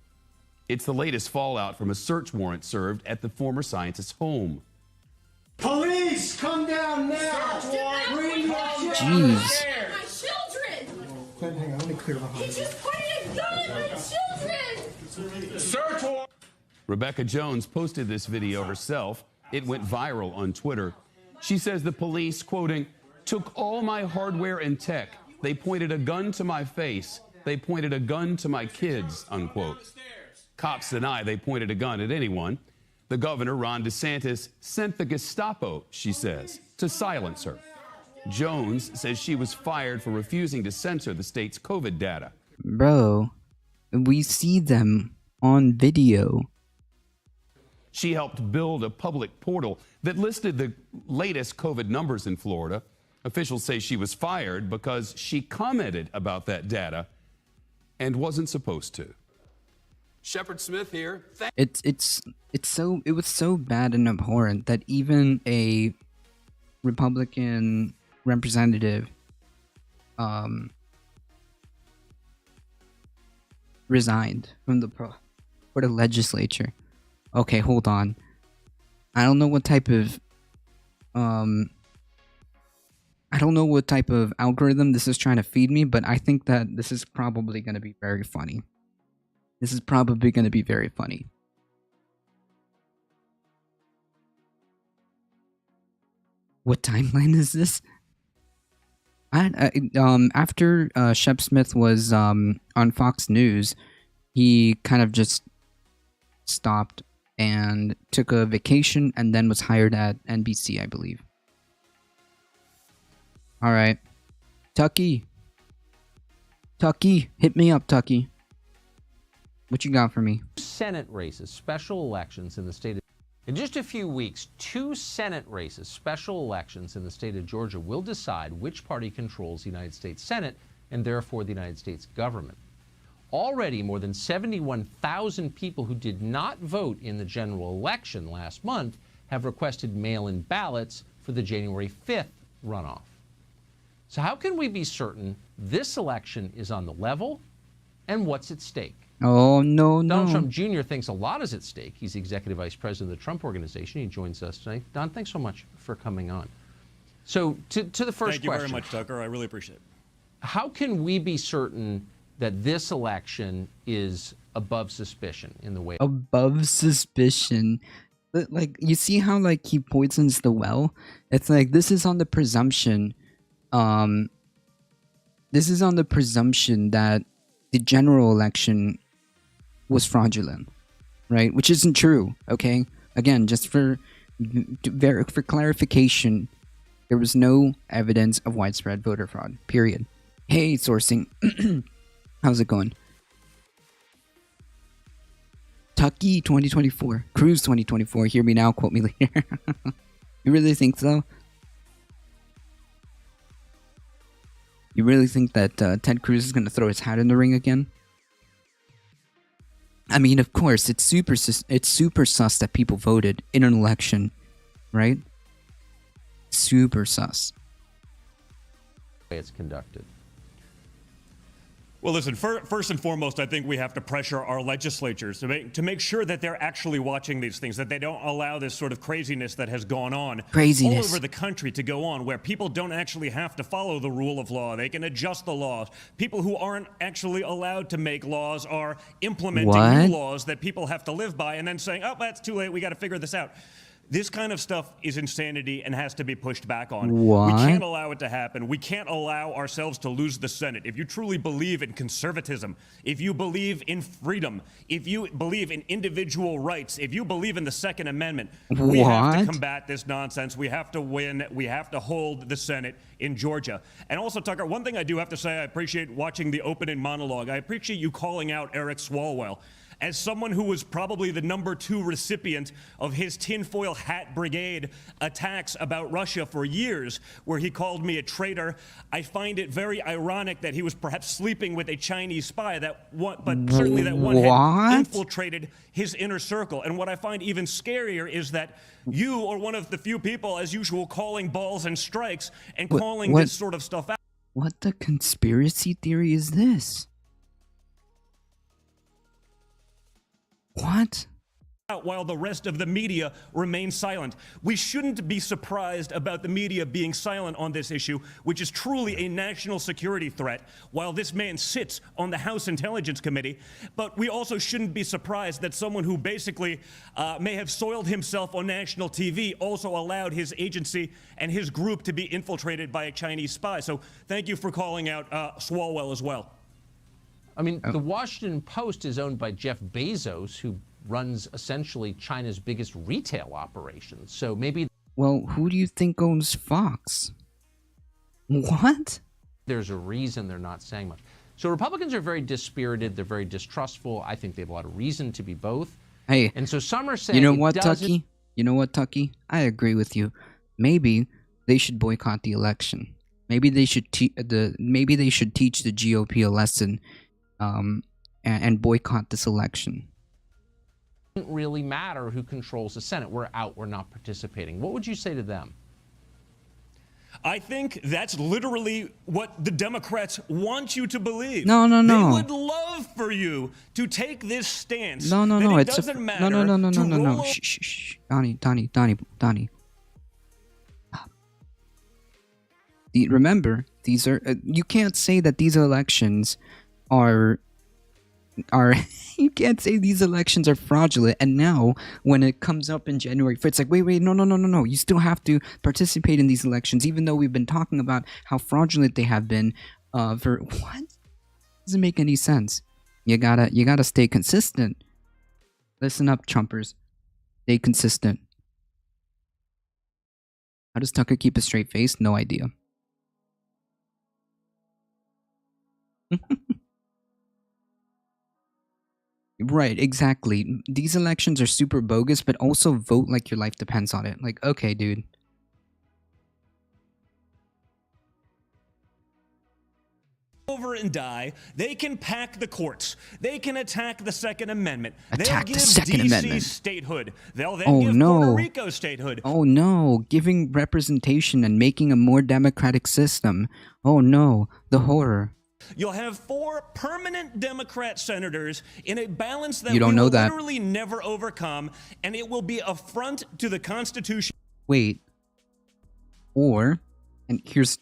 It's the latest fallout from a search warrant served at the former scientist's home. Police, come down now! Bring your Jeez. My children! Hang on, let me clear the He just pointed a gun at my children! Search warrant! Rebecca Jones posted this video herself. It went viral on Twitter. She says the police, quoting, took all my hardware and tech. They pointed a gun to my face. They pointed a gun to my kids, unquote. Cops deny they pointed a gun at anyone. The governor, Ron DeSantis, sent the Gestapo, she says, to silence her. Jones says she was fired for refusing to censor the state's COVID data. Bro, we see them on video. She helped build a public portal that listed the latest COVID numbers in Florida. Officials say she was fired because she commented about that data and wasn't supposed to. Shepard Smith here. It was so bad and abhorrent that even a Republican representative resigned from the for the legislature. Okay, hold on. I don't know what type of algorithm this is trying to feed me, but I think that this is probably going to be very funny. This is probably going to be very funny. What timeline is this? After Shep Smith was on Fox News, he kind of just stopped and took a vacation and then was hired at NBC, I believe. All right. Tucky, hit me up, Tucky. What you got for me? Senate races, special elections in the state of... In just a few weeks, 2 Senate races, special elections in the state of Georgia will decide which party controls the United States Senate and therefore the United States government. Already, more than 71,000 people who did not vote in the general election last month have requested mail-in ballots for the January 5th runoff. So how can we be certain this election is on the level and what's at stake? Oh, no. Donald Trump Jr. thinks a lot is at stake. He's the executive vice president of the Trump Organization. He joins us tonight. Don, thanks so much for coming on. So to the first question. Thank you very much, Tucker. I really appreciate it. How can we be certain that this election is above suspicion in the way... Above suspicion? Like, you see how, like, he poisons the well? It's like, this is on the presumption that the general election was fraudulent, right? Which isn't true, okay? Again, just for clarification, there was no evidence of widespread voter fraud, period. Hey, sourcing. How's it going? Tucky 2024. Cruz 2024. Hear me now, quote me later. You really think so? You really think that Ted Cruz is going to throw his hat in the ring again? I mean, of course, it's super sus that people voted in an election, right? Super sus. It's conducted. Well, listen, first and foremost, I think we have to pressure our legislatures to make sure that they're actually watching these things, that they don't allow this sort of craziness that has gone on all over the country to go on, where people don't actually have to follow the rule of law. They can adjust the laws. People who aren't actually allowed to make laws are implementing new laws that people have to live by and then saying, oh, that's too late. We got to figure this out. This kind of stuff is insanity and has to be pushed back on. What? We can't allow it to happen. We can't allow ourselves to lose the Senate. If you truly believe in conservatism, if you believe in freedom, if you believe in individual rights, if you believe in the Second Amendment, we have to combat this nonsense. We have to win. We have to hold the Senate in Georgia. And also, Tucker, one thing I do have to say, I appreciate watching the opening monologue. I appreciate you calling out Eric Swalwell. As someone who was probably the #2 recipient of his tinfoil hat brigade attacks about Russia for years, where he called me a traitor, I find it very ironic that he was perhaps sleeping with a Chinese spy, certainly that one had infiltrated his inner circle. And what I find even scarier is that you are one of the few people, as usual, calling balls and strikes and calling this sort of stuff out. What the conspiracy theory is this? What? While the rest of the media remains silent. We shouldn't be surprised about the media being silent on this issue, which is truly a national security threat, while this man sits on the House Intelligence Committee. But we also shouldn't be surprised that someone who basically may have soiled himself on national TV also allowed his agency and his group to be infiltrated by a Chinese spy. So thank you for calling out Swalwell as well. I mean, the Washington Post is owned by Jeff Bezos, who runs essentially China's biggest retail operation. So maybe... Well, who do you think owns Fox? What? There's a reason they're not saying much. So Republicans are very dispirited. They're very distrustful. I think they have a lot of reason to be both. Hey, and so some are saying... You know what, Tucky? You know what, Tucky? I agree with you. Maybe they should boycott the election. Maybe they should teach the GOP a lesson and boycott this election. It doesn't really matter who controls the Senate. We're out. We're not participating. What would you say to them? I think that's literally what the Democrats want you to believe. No. They would love for you to take this stance. No. That it It's doesn't matter. No. Shh. Donnie. Remember, these are you can't say that these elections are you can't say these elections are fraudulent, and now when it comes up in January, it's like wait, no, you still have to participate in these elections, even though we've been talking about how fraudulent they have been for what? Doesn't make any sense. You gotta stay consistent. Listen up, Trumpers. Stay consistent. How does Tucker keep a straight face? No idea. Right, exactly. These elections are super bogus, but also vote like your life depends on it. Like, okay, dude. Over and die, they can pack the courts. They can attack the Second Amendment. Attack They'll the give Second DC Amendment. statehood. They'll then give Puerto Rico statehood. Oh no, giving representation and making a more democratic system. Oh no, the horror. You'll have 4 permanent Democrat senators in a balance that You don't we know will that. literally never overcome, and it will be an affront to the Constitution. Wait. Or, and here's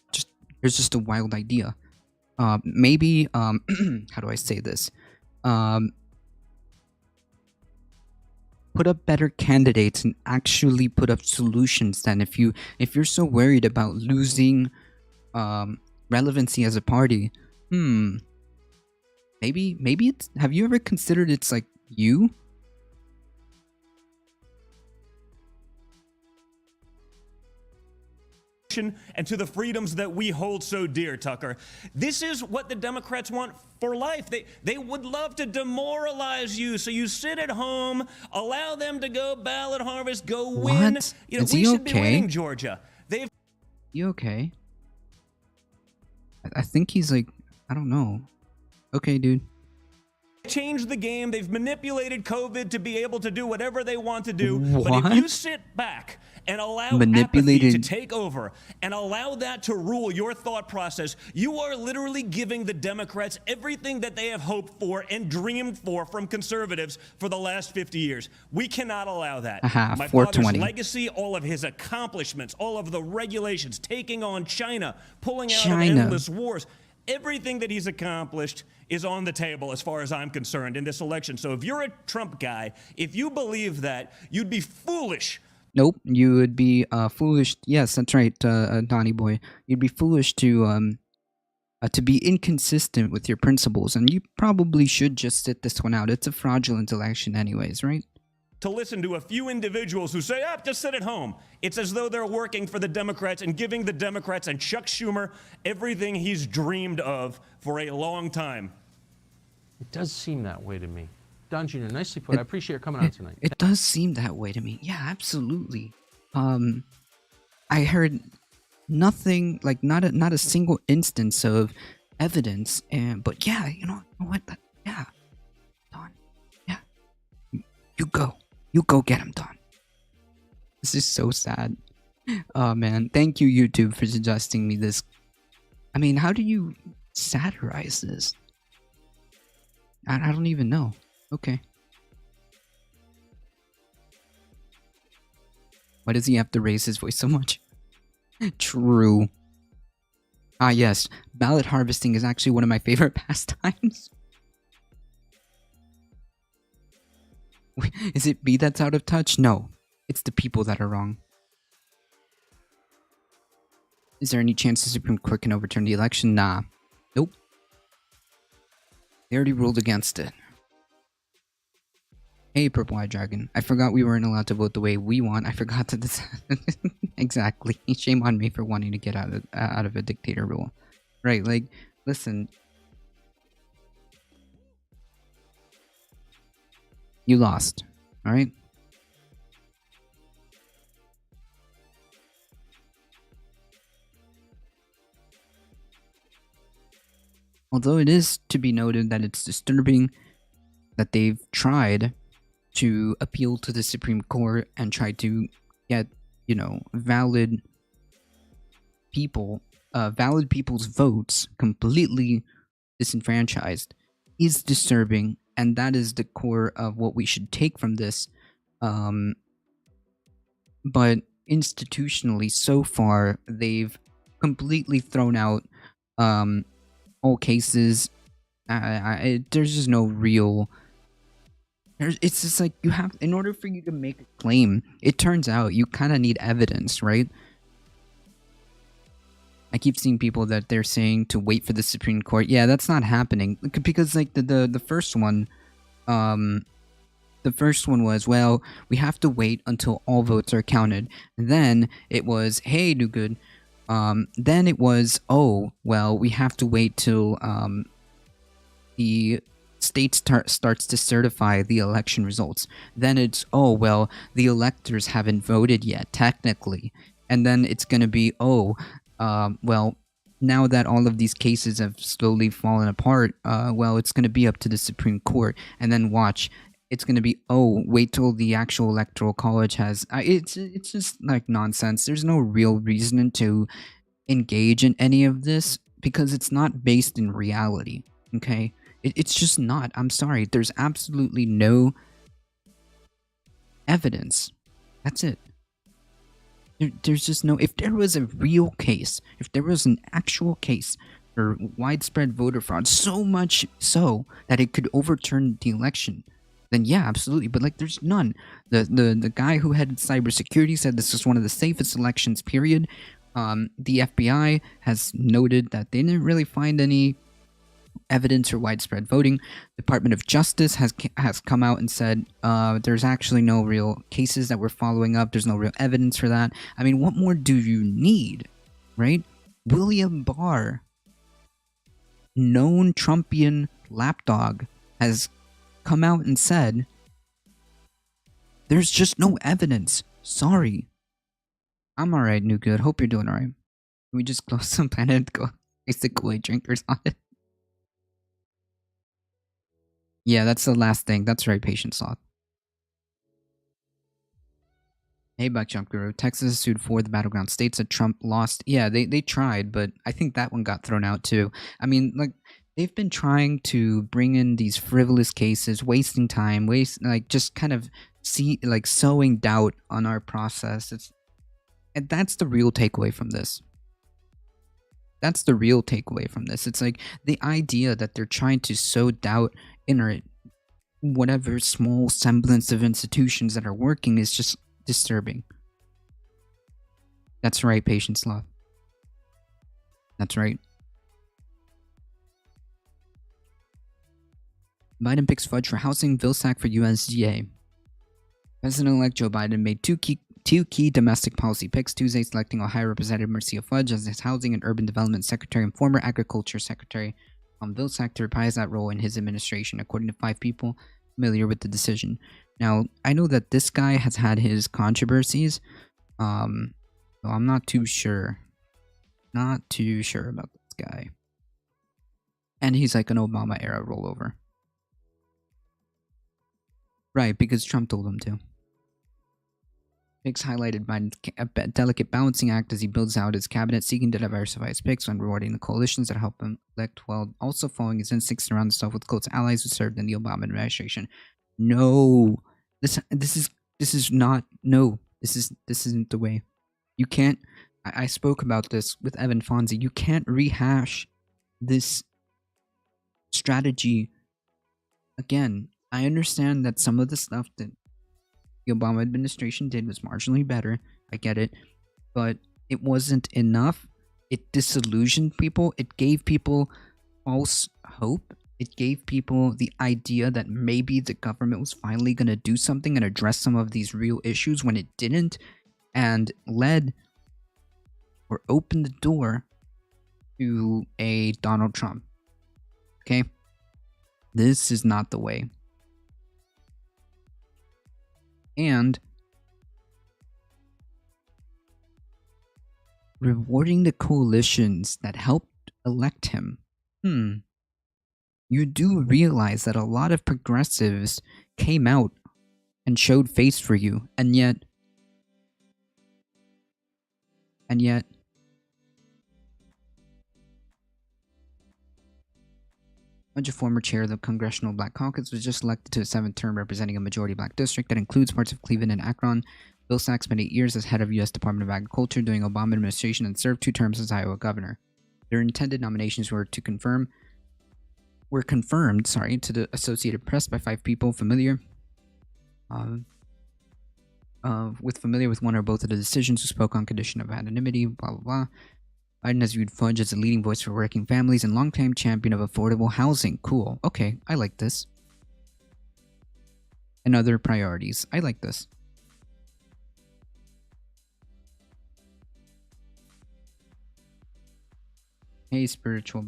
just a wild idea. Maybe how do I say this? Put up better candidates and actually put up solutions. Then if you're so worried about losing relevancy as a party, maybe it's, have you ever considered it's like you? And to the freedoms that we hold so dear, Tucker. This is what the Democrats want for life. They would love to demoralize you, so you sit at home, allow them to go ballot harvest, go win. What? You know, Is we he should be okay? winning Georgia. They've You okay? I think he's like, I don't know. Okay, dude. changed the game. They've manipulated COVID to be able to do whatever they want to do. But if What? you sit back and allow Manipulated- apathy to take over and allow that to rule your thought process, you are literally giving the Democrats everything that they have hoped for and dreamed for from conservatives for the last 50 years. We cannot allow that. Aha, My 420. father's legacy, all of his accomplishments, all of the regulations, taking on China, pulling out of China. endless wars, everything that he's accomplished is on the table as far as I'm concerned in this election. So if you're a Trump guy, if you believe that, you'd be foolish. Nope, you would be foolish. Yes, that's right, Donnie boy. You'd be foolish to be inconsistent with your principles, and you probably should just sit this one out. It's a fraudulent election, anyways, right? To listen to a few individuals who say, just sit at home. It's as though they're working for the Democrats and giving the Democrats and Chuck Schumer everything he's dreamed of for a long time. It does seem that way to me. Don Jr., nicely put. I appreciate your coming out tonight. It does seem that way to me. Yeah, absolutely. I heard nothing, like not a single instance of evidence, but yeah, you know what? Yeah, Don. Yeah, you go get him, Don. This is so sad. Oh man, thank you YouTube for suggesting me this. I mean, how do you satirize this? I don't even know. Okay. Why does he have to raise his voice so much? True. Ah, yes. Ballot harvesting is actually one of my favorite pastimes. Is it me that's out of touch? No. It's the people that are wrong. Is there any chance the Supreme Court can overturn the election? Nah. Nope. They already ruled against it. Hey, Purple Eye Dragon. I forgot we weren't allowed to vote the way we want. I forgot to exactly. Shame on me for wanting to get out of a dictator rule. Right, like, listen. You lost. Alright? Although it is to be noted that it's disturbing that they've tried to appeal to the Supreme Court and try to get, valid people, valid people's votes completely disenfranchised is disturbing, and that is the core of what we should take from this. But institutionally, so far, they've completely thrown out all cases. There's just no real. It's just like you have, in order for you to make a claim, it turns out you kind of need evidence, right? I keep seeing people that they're saying to wait for the Supreme Court. Yeah, that's not happening because like the first one, the first one was, well, we have to wait until all votes are counted. Then it was, hey, do good. Then it was, oh, well, we have to wait till the state starts to certify the election results. Then it's, oh, well, the electors haven't voted yet, technically. And then it's going to be, oh, well, now that all of these cases have slowly fallen apart, well, it's going to be up to the Supreme Court. And then watch, it's going to be, oh, wait till the actual electoral college has... it's just like nonsense. There's no real reason to engage in any of this because it's not based in reality, okay? It's just not. I'm sorry. There's absolutely no evidence. That's it. There's just no... If there was a real case, if there was an actual case for widespread voter fraud, so much so that it could overturn the election, then yeah, absolutely. But like, there's none. The guy who headed cybersecurity said this is one of the safest elections, period. The FBI has noted that they didn't really find any evidence for widespread voting. Department of Justice has come out and said there's actually no real cases that we're following up. There's no real evidence for that. I mean, what more do you need, right? William Barr, known Trumpian lapdog, has come out and said there's just no evidence. Sorry. I'm alright, New Good. Hope you're doing alright. Can we just close some planet and go basic Kool-Aid drinkers on it? Yeah, that's the last thing. That's right, Patient Sloth. Hey, Buckjump Guru. Texas sued for the battleground states that Trump lost. Yeah, they tried, but I think that one got thrown out too. I mean, like, they've been trying to bring in these frivolous cases, wasting time, just kind of sowing doubt on our process. And that's the real takeaway from this. That's the real takeaway from this. It's like the idea that they're trying to sow doubt in whatever small semblance of institutions that are working is just disturbing. That's right, Patient Sloth. That's right. Biden picks fudge for housing, Vilsack for USDA. President-elect Joe Biden made two key domestic policy picks Tuesday, selecting Ohio Representative Marcia Fudge as his Housing and Urban Development Secretary and former Agriculture Secretary Vilsack to reprise that role in his administration, according to 5 people familiar with the decision. Now, I know that this guy has had his controversies, so I'm not too sure. Not too sure about this guy. And he's like an Obama-era rollover. Right, because Trump told him to. Picks highlighted by a delicate balancing act as he builds out his cabinet, seeking to diversify his picks and rewarding the coalitions that help him elect while also following his instincts to surround himself with close allies who served in the Obama administration. No, this isn't the way. You can't. I spoke about this with Evan Fonzie. You can't rehash this strategy again. I understand that some of the stuff that the Obama administration did was marginally better. I get it. But it wasn't enough. It disillusioned people. It gave people false hope. It gave people the idea that maybe the government was finally going to do something and address some of these real issues when it didn't, and led or opened the door to a Donald Trump. Okay? This is not the way. And rewarding the coalitions that helped elect him. You do realize that a lot of progressives came out and showed face for you, and yet Fudge, a former chair of the Congressional Black Caucus, was just elected to a 7th term representing a majority black district that includes parts of Cleveland and Akron. Vilsack spent 8 years as head of U.S. Department of Agriculture during Obama administration and served 2 terms as Iowa governor. Their intended nominations were confirmed to the Associated Press by 5 people familiar with one or both of the decisions, who spoke on condition of anonymity, blah blah blah. Biden has viewed Fudge as a leading voice for working families and longtime champion of affordable housing. Cool. Okay, I like this. And other priorities. I like this. Hey, spiritual.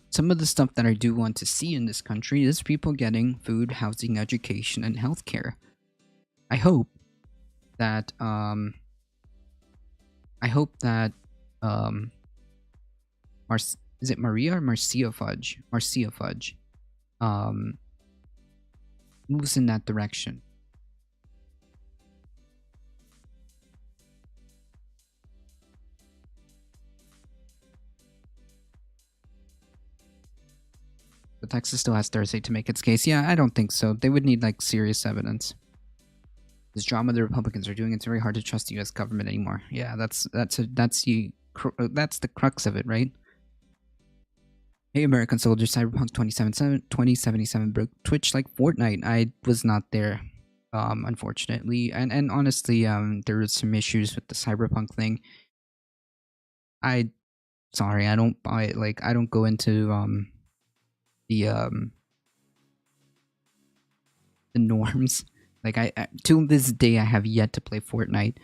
Some of the stuff that I do want to see in this country is people getting food, housing, education, and healthcare. I hope that is it Maria or Marcia Fudge? Marcia Fudge moves in that direction. But Texas still has Thursday to make its case. Yeah, I don't think so. They would need like serious evidence. This drama the Republicans are doing, it's very hard to trust the U.S. government anymore. Yeah, that's the crux of it, right? Hey, American Soldier, Cyberpunk 2077 broke Twitch like Fortnite. I was not there, unfortunately, and honestly, there was some issues with the Cyberpunk thing. Sorry, I don't buy it. Like, I don't go into the norms. Like, I to this day I have yet to play Fortnite,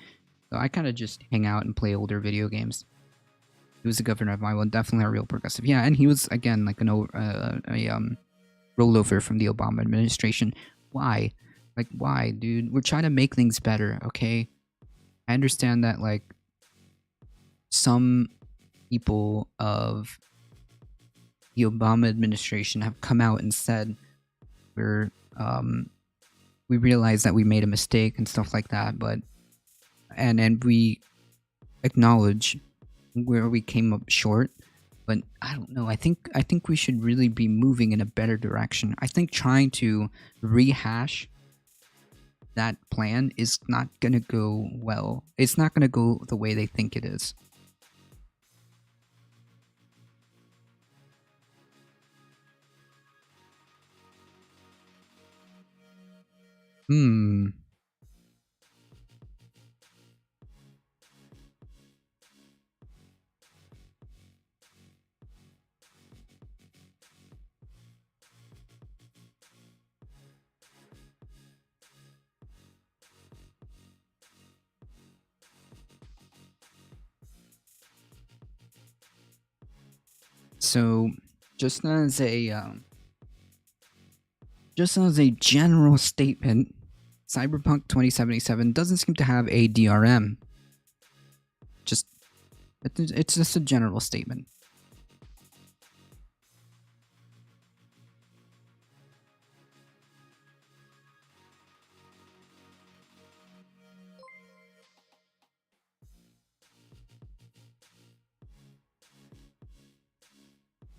so I kind of just hang out and play older video games. He was the governor of Iowa, definitely a real progressive. Yeah, and he was again like rollover from the Obama administration. Why? Like, why, dude? We're trying to make things better, okay? I understand that like some people of the Obama administration have come out and said we realize that we made a mistake and stuff like that, but and we acknowledge where we came up short, but I don't know. I think we should really be moving in a better direction. I think trying to rehash that plan is not gonna go well. It's not gonna go the way they think it is. So, just as a general statement, Cyberpunk 2077 doesn't seem to have a DRM. It's just a general statement.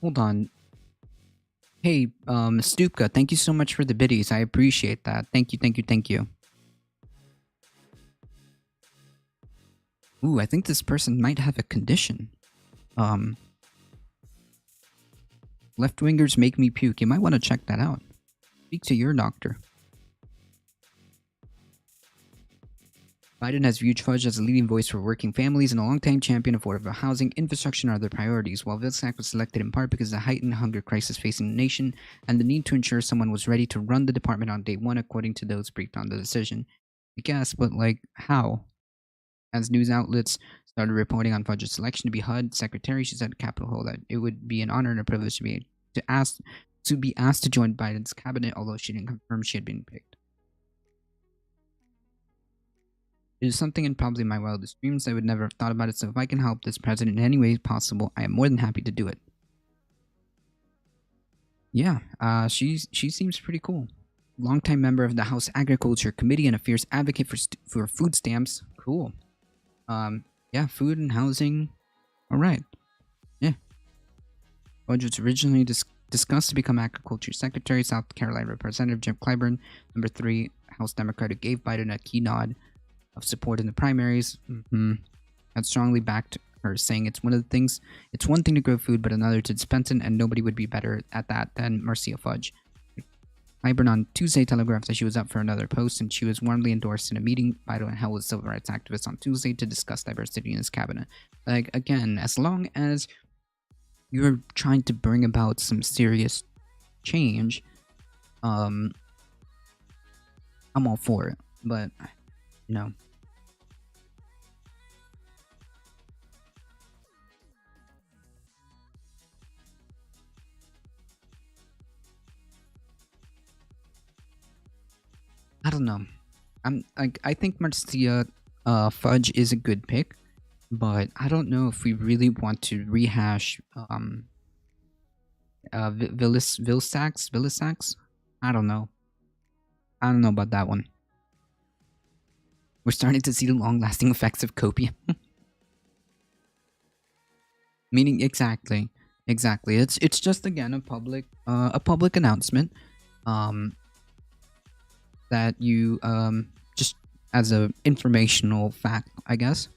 Hold on. Hey, Stupka, thank you so much for the biddies. I appreciate that. Thank you. Ooh, I think this person might have a condition. Left-wingers make me puke. You might want to check that out. Speak to your doctor. Biden has viewed Fudge as a leading voice for working families and a longtime champion of affordable housing, infrastructure, and other priorities, while Vilsack was selected in part because of the heightened hunger crisis facing the nation and the need to ensure someone was ready to run the department on day one, according to those briefed on the decision. I guess, but like, how? As news outlets started reporting on Fudge's selection to be HUD secretary, she said at Capitol Hill that it would be an honor and a privilege to be asked to join Biden's cabinet, although she didn't confirm she had been picked. It is something in probably my wildest dreams. I would never have thought about it, so if I can help this president in any way possible, I am more than happy to do it. Yeah, she seems pretty cool. longtime member of the House Agriculture Committee and a fierce advocate for food stamps. Cool. Yeah, food and housing. All right. Yeah. Fudge was originally discussed to become Agriculture Secretary. South Carolina Representative Jim Clyburn, number 3 House Democrat, who gave Biden a key nod of support in the primaries. Had strongly backed her, saying it's one thing to grow food, but another to dispense it, and nobody would be better at that than Marcia Fudge. Clyburn on Tuesday telegraphed that she was up for another post, and she was warmly endorsed in a meeting Biden held with civil rights activists on Tuesday to discuss diversity in his cabinet. Like, again, as long as you're trying to bring about some serious change, I'm all for it. But, you know, I don't know. I think Marcia Fudge is a good pick, but I don't know if we really want to rehash Vilsax. I don't know. I don't know about that one. We're starting to see the long-lasting effects of copium. Meaning, exactly. It's just again a public announcement. That you just as a informational fact, I guess.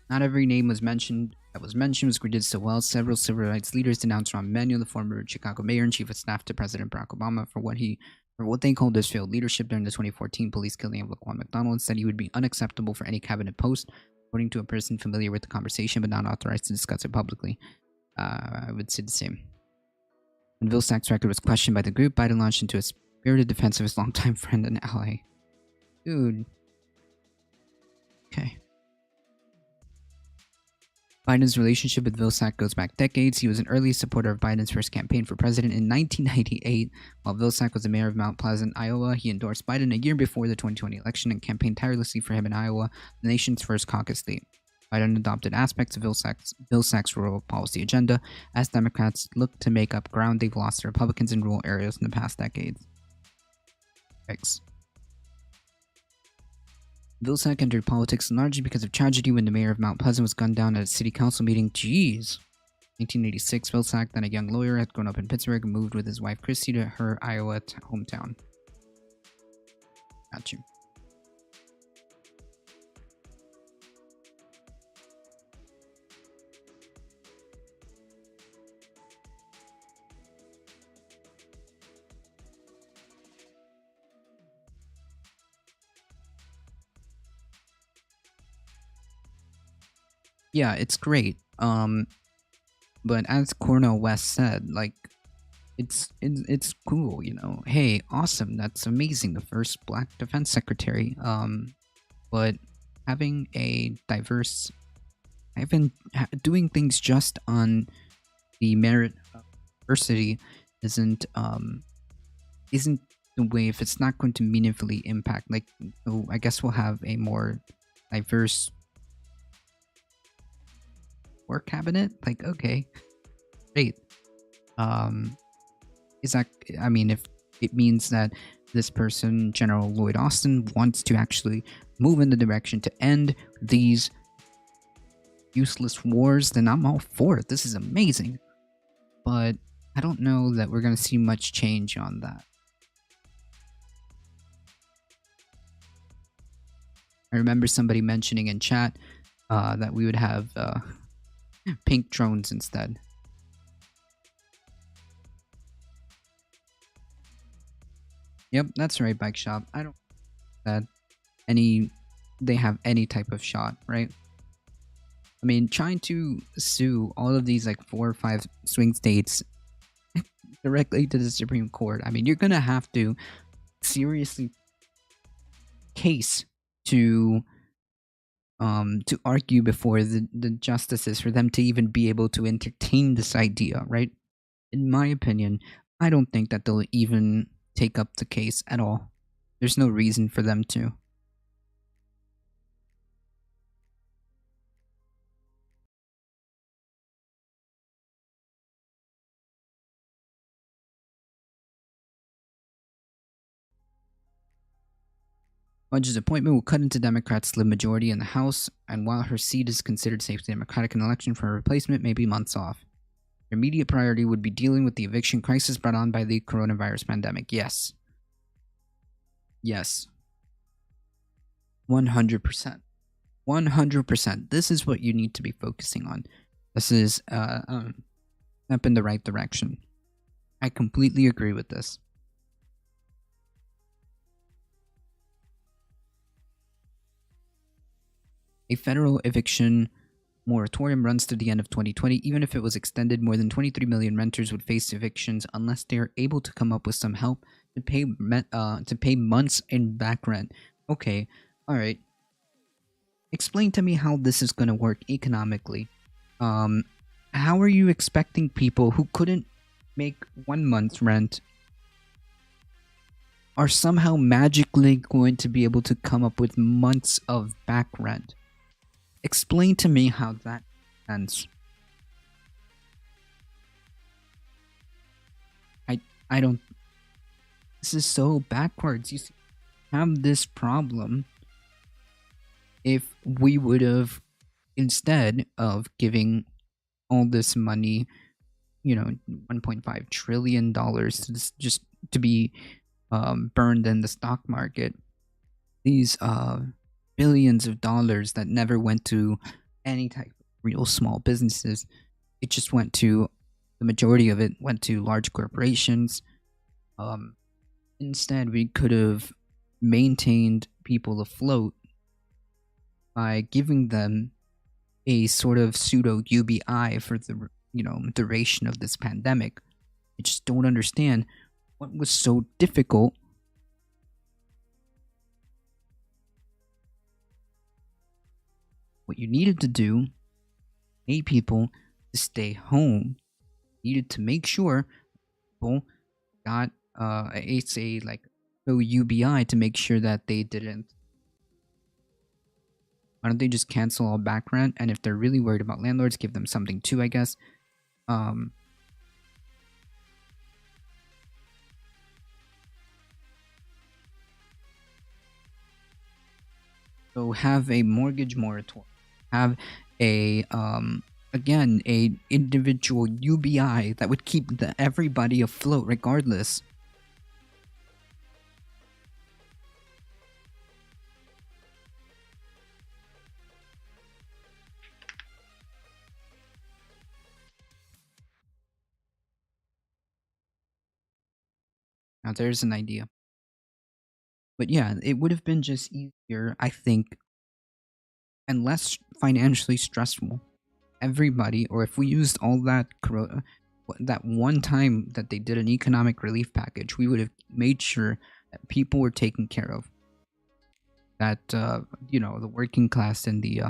Not every name was mentioned was greeted so well. Several civil rights leaders denounced Rahm Emanuel, the former Chicago mayor and chief of staff to President Barack Obama, for what they called his failed leadership during the 2014 police killing of Laquan McDonald, and said he would be unacceptable for any cabinet post, according to a person familiar with the conversation but not authorized to discuss it publicly. I would say the same. When Vilsack's record was questioned by the group, Biden launched into a spirited defense of his longtime friend and ally. Dude. Okay. Biden's relationship with Vilsack goes back decades. He was an early supporter of Biden's first campaign for president in 1998. While Vilsack was the mayor of Mount Pleasant, Iowa, he endorsed Biden a year before the 2020 election and campaigned tirelessly for him in Iowa, the nation's first caucus state. Biden adopted aspects of Vilsack's rural policy agenda as Democrats looked to make up ground they've lost to Republicans in rural areas in the past decades. Thanks. Vilsack entered politics largely because of tragedy when the mayor of Mount Pleasant was gunned down at a city council meeting. Jeez. 1986, Vilsack, then a young lawyer, had grown up in Pittsburgh and moved with his wife Christy to her Iowa hometown. Got you. Yeah, it's great. But as Cornel West said, like, it's cool, you know. Hey, awesome, that's amazing. The first Black defense secretary. But having a diverse, doing things just on the merit of diversity isn't the way if it's not going to meaningfully impact. Like, so I guess we'll have a more diverse work cabinet. Like, okay, great. Is that, I mean, if it means that this person, General Lloyd Austin, wants to actually move in the direction to end these useless wars, then I'm all for it. This is amazing. But I don't know that we're going to see much change on that. I remember somebody mentioning in chat that we would have pink drones instead. Yep, that's right, bike shop. I don't that they have any type of shot, right? I mean, trying to sue all of these like 4 or 5 swing states directly to the Supreme Court. I mean, you're gonna have to seriously case to argue before the justices for them to even be able to entertain this idea, right? In my opinion, I don't think that they'll even take up the case at all. There's no reason for them to. Mudge's appointment will cut into Democrats' slim majority in the House, and while her seat is considered safe to Democratic, an election for a replacement may be months off. Their immediate priority would be dealing with the eviction crisis brought on by the coronavirus pandemic. Yes. Yes. 100%. 100%. This is what you need to be focusing on. This is a step in the right direction. I completely agree with this. A federal eviction moratorium runs to the end of 2020. Even if it was extended, more than 23 million renters would face evictions unless they are able to come up with some help to pay months in back rent. Okay, all right. Explain to me how this is going to work economically. How are you expecting people who couldn't make 1 month's rent are somehow magically going to be able to come up with months of back rent? Explain to me how that ends. I don't. This is so backwards. You have this problem if we would have, instead of giving all this money, $1.5 trillion to this, just to be burned in the stock market, these billions of dollars that never went to any type of real small businesses, it just went to, the majority of it went to large corporations. Instead, we could have maintained people afloat by giving them a sort of pseudo UBI for the duration of this pandemic. I just don't understand what was so difficult. What you needed to do, need people to stay home. Needed to make sure people got no UBI to make sure that they didn't. Why don't they just cancel all back rent? And if they're really worried about landlords, give them something too, I guess. So have a mortgage moratorium. Have a individual UBI that would keep everybody afloat regardless. Now there's an idea. But yeah, it would have been just easier, I think, and less financially stressful. Everybody, or if we used all that one time that they did an economic relief package, we would have made sure that people were taken care of. That the working class and the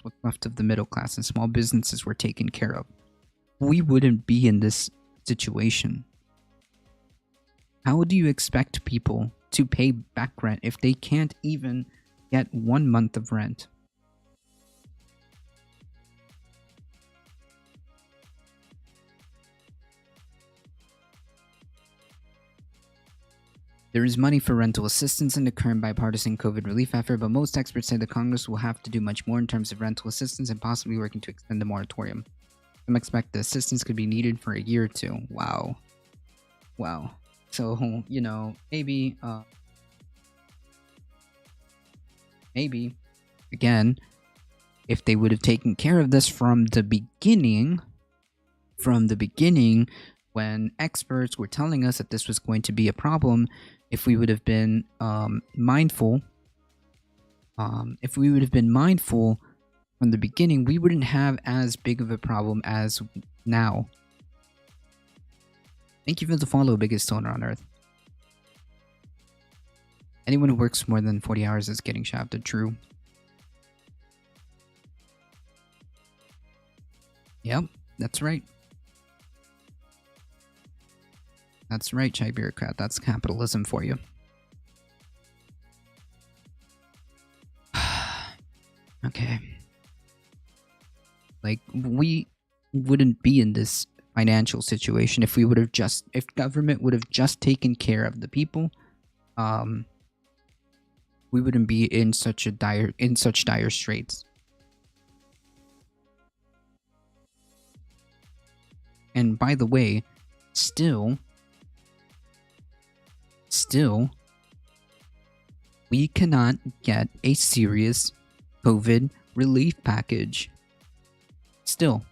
what's left of the middle class and small businesses were taken care of. We wouldn't be in this situation. How do you expect people to pay back rent if they can't even get 1 month of rent? There is money for rental assistance in the current bipartisan COVID relief effort, but most experts say the Congress will have to do much more in terms of rental assistance and possibly working to extend the moratorium. Some expect the assistance could be needed for a year or two. Wow. So, maybe, again, if they would have taken care of this from the beginning, when experts were telling us that this was going to be a problem, if we would have been mindful from the beginning, we wouldn't have as big of a problem as now. Thank you for the follow, biggest stoner on earth. Anyone who works more than 40 hours is getting shafted. True. Yep, that's right. That's right, Chai Bureaucrat. That's capitalism for you. Okay. Like, we wouldn't be in this financial situation if government would have just taken care of the people. We wouldn't be in such dire straits. And by the way, still, we cannot get a serious COVID relief package. Still.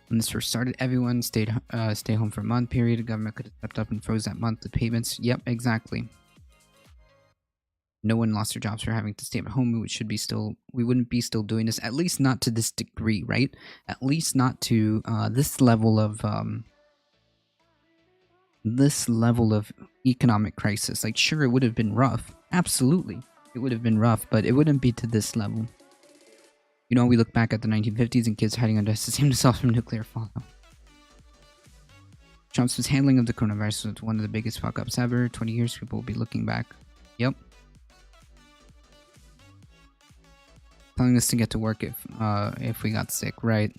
When this first started, everyone stay home for a month period. The government could have stepped up and froze that month with payments. Yep, exactly. No one lost their jobs for having to stay at home. We wouldn't be still doing this, at least not to this degree, right? At least not to this level of economic crisis. Like, sure, it would have been rough. Absolutely, it would have been rough, but it wouldn't be to this level. You know, we look back at the 1950s and kids hiding under to save themselves from nuclear fallout. Trump's handling of the coronavirus was one of the biggest fuck-ups ever. 20 years, people will be looking back. Yep. Telling us to get to work if we got sick, right?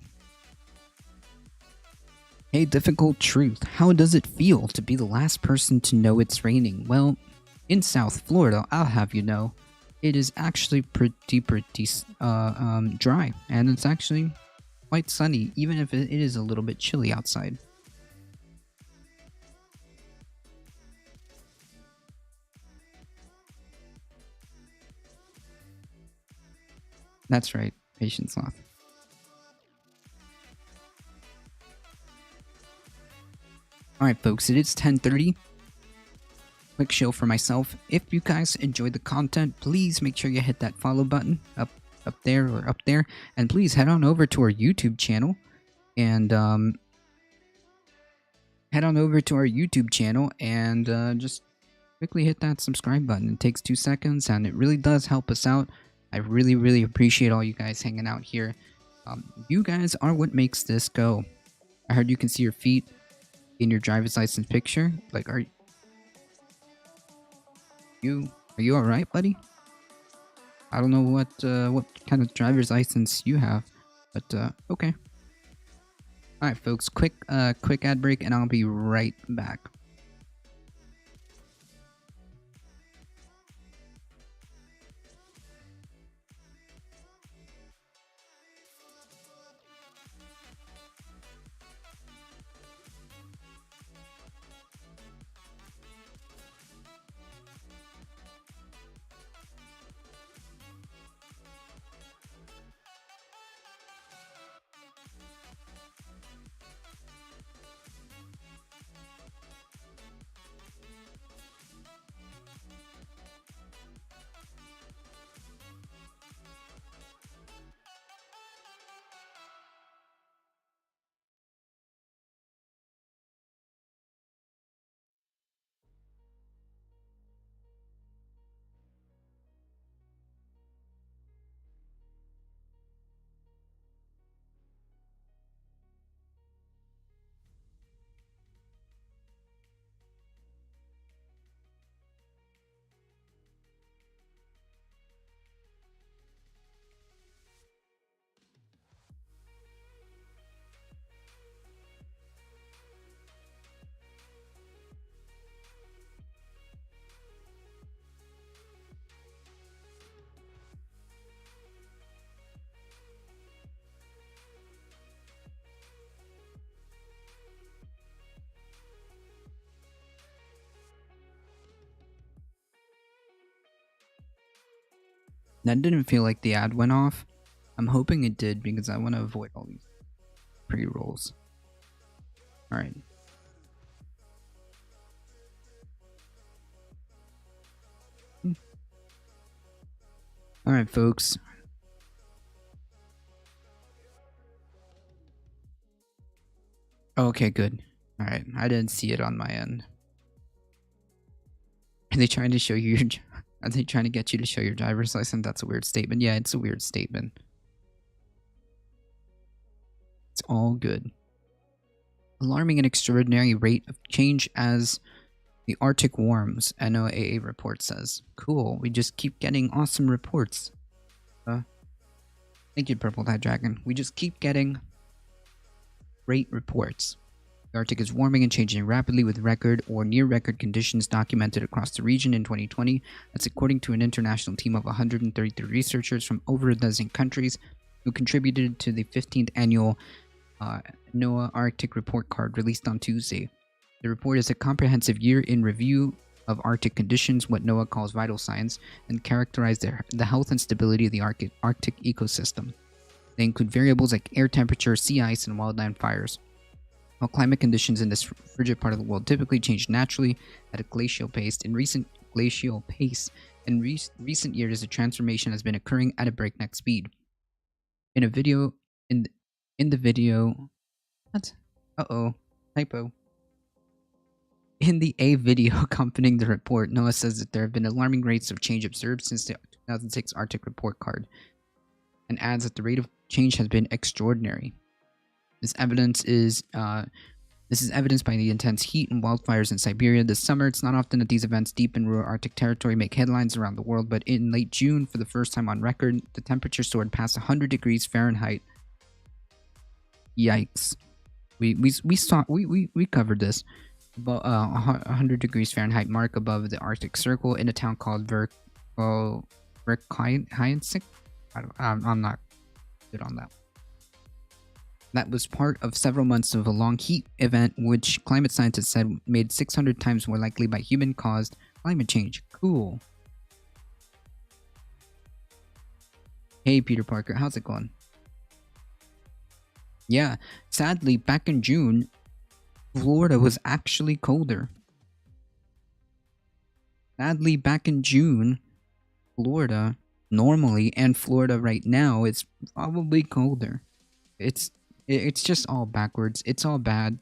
Hey, difficult truth. How does it feel to be the last person to know it's raining? Well, in South Florida, I'll have you know, it is actually pretty dry, and it's actually quite sunny, even if it is a little bit chilly outside. That's right, patience sloth. Alright folks, it is 10:30. Quick show for myself. If you guys enjoyed the content, please make sure you hit that follow button up there or up there, and please head on over to our YouTube channel and just quickly hit that subscribe button. It takes 2 seconds and it really does help us out. I really appreciate all you guys hanging out here. You guys are what makes this go. I heard you can see your feet in your driver's license picture. Like, are you all right, buddy? I don't know what kind of driver's license you have, but okay. All right, folks. Quick ad break, and I'll be right back. That didn't feel like the ad went off. I'm hoping it did because I want to avoid all these pre-rolls. Alright. Alright, folks. Okay, good. Alright, I didn't see it on my end. Are they trying to show you your... Are they trying to get you to show your driver's license? That's a weird statement. Yeah, it's a weird statement. It's all good. alarming and extraordinary rate of change as the Arctic warms, NOAA report says. Cool, we just keep getting awesome reports. Thank you, Purple Tide Dragon. We just keep getting great reports. The Arctic is warming and changing rapidly with record or near record conditions documented across the region in 2020. That's according to an international team of 133 researchers from over a dozen countries who contributed to the 15th annual NOAA Arctic Report Card released on Tuesday. The report is a comprehensive year in review of Arctic conditions, what NOAA calls vital signs, and characterize the health and stability of the Arctic ecosystem. They include variables like air temperature, sea ice, and wildland fires. While climate conditions in this frigid part of the world typically change naturally at a glacial pace, in recent years, the transformation has been occurring at a breakneck speed. In the video, In the video accompanying the report, NOAA says that there have been alarming rates of change observed since the 2006 Arctic Report Card, and adds that the rate of change has been extraordinary. This is evidenced by the intense heat and wildfires in Siberia this summer. It's not often that these events deep in rural Arctic territory make headlines around the world, but in late June, for the first time on record, the temperature soared past 100 degrees Fahrenheit. Yikes! We covered this. About 100 degrees Fahrenheit mark above the Arctic Circle in a town called Verkhoyansk. I'm not good on that. That was part of several months of a long heat event, which climate scientists said made 600 times more likely by human-caused climate change. Cool. Hey, Peter Parker, how's it going? Yeah, sadly, back in June, Florida was actually colder. Sadly, back in June, Florida normally, and Florida right now, is probably colder. It's just all backwards. It's all bad.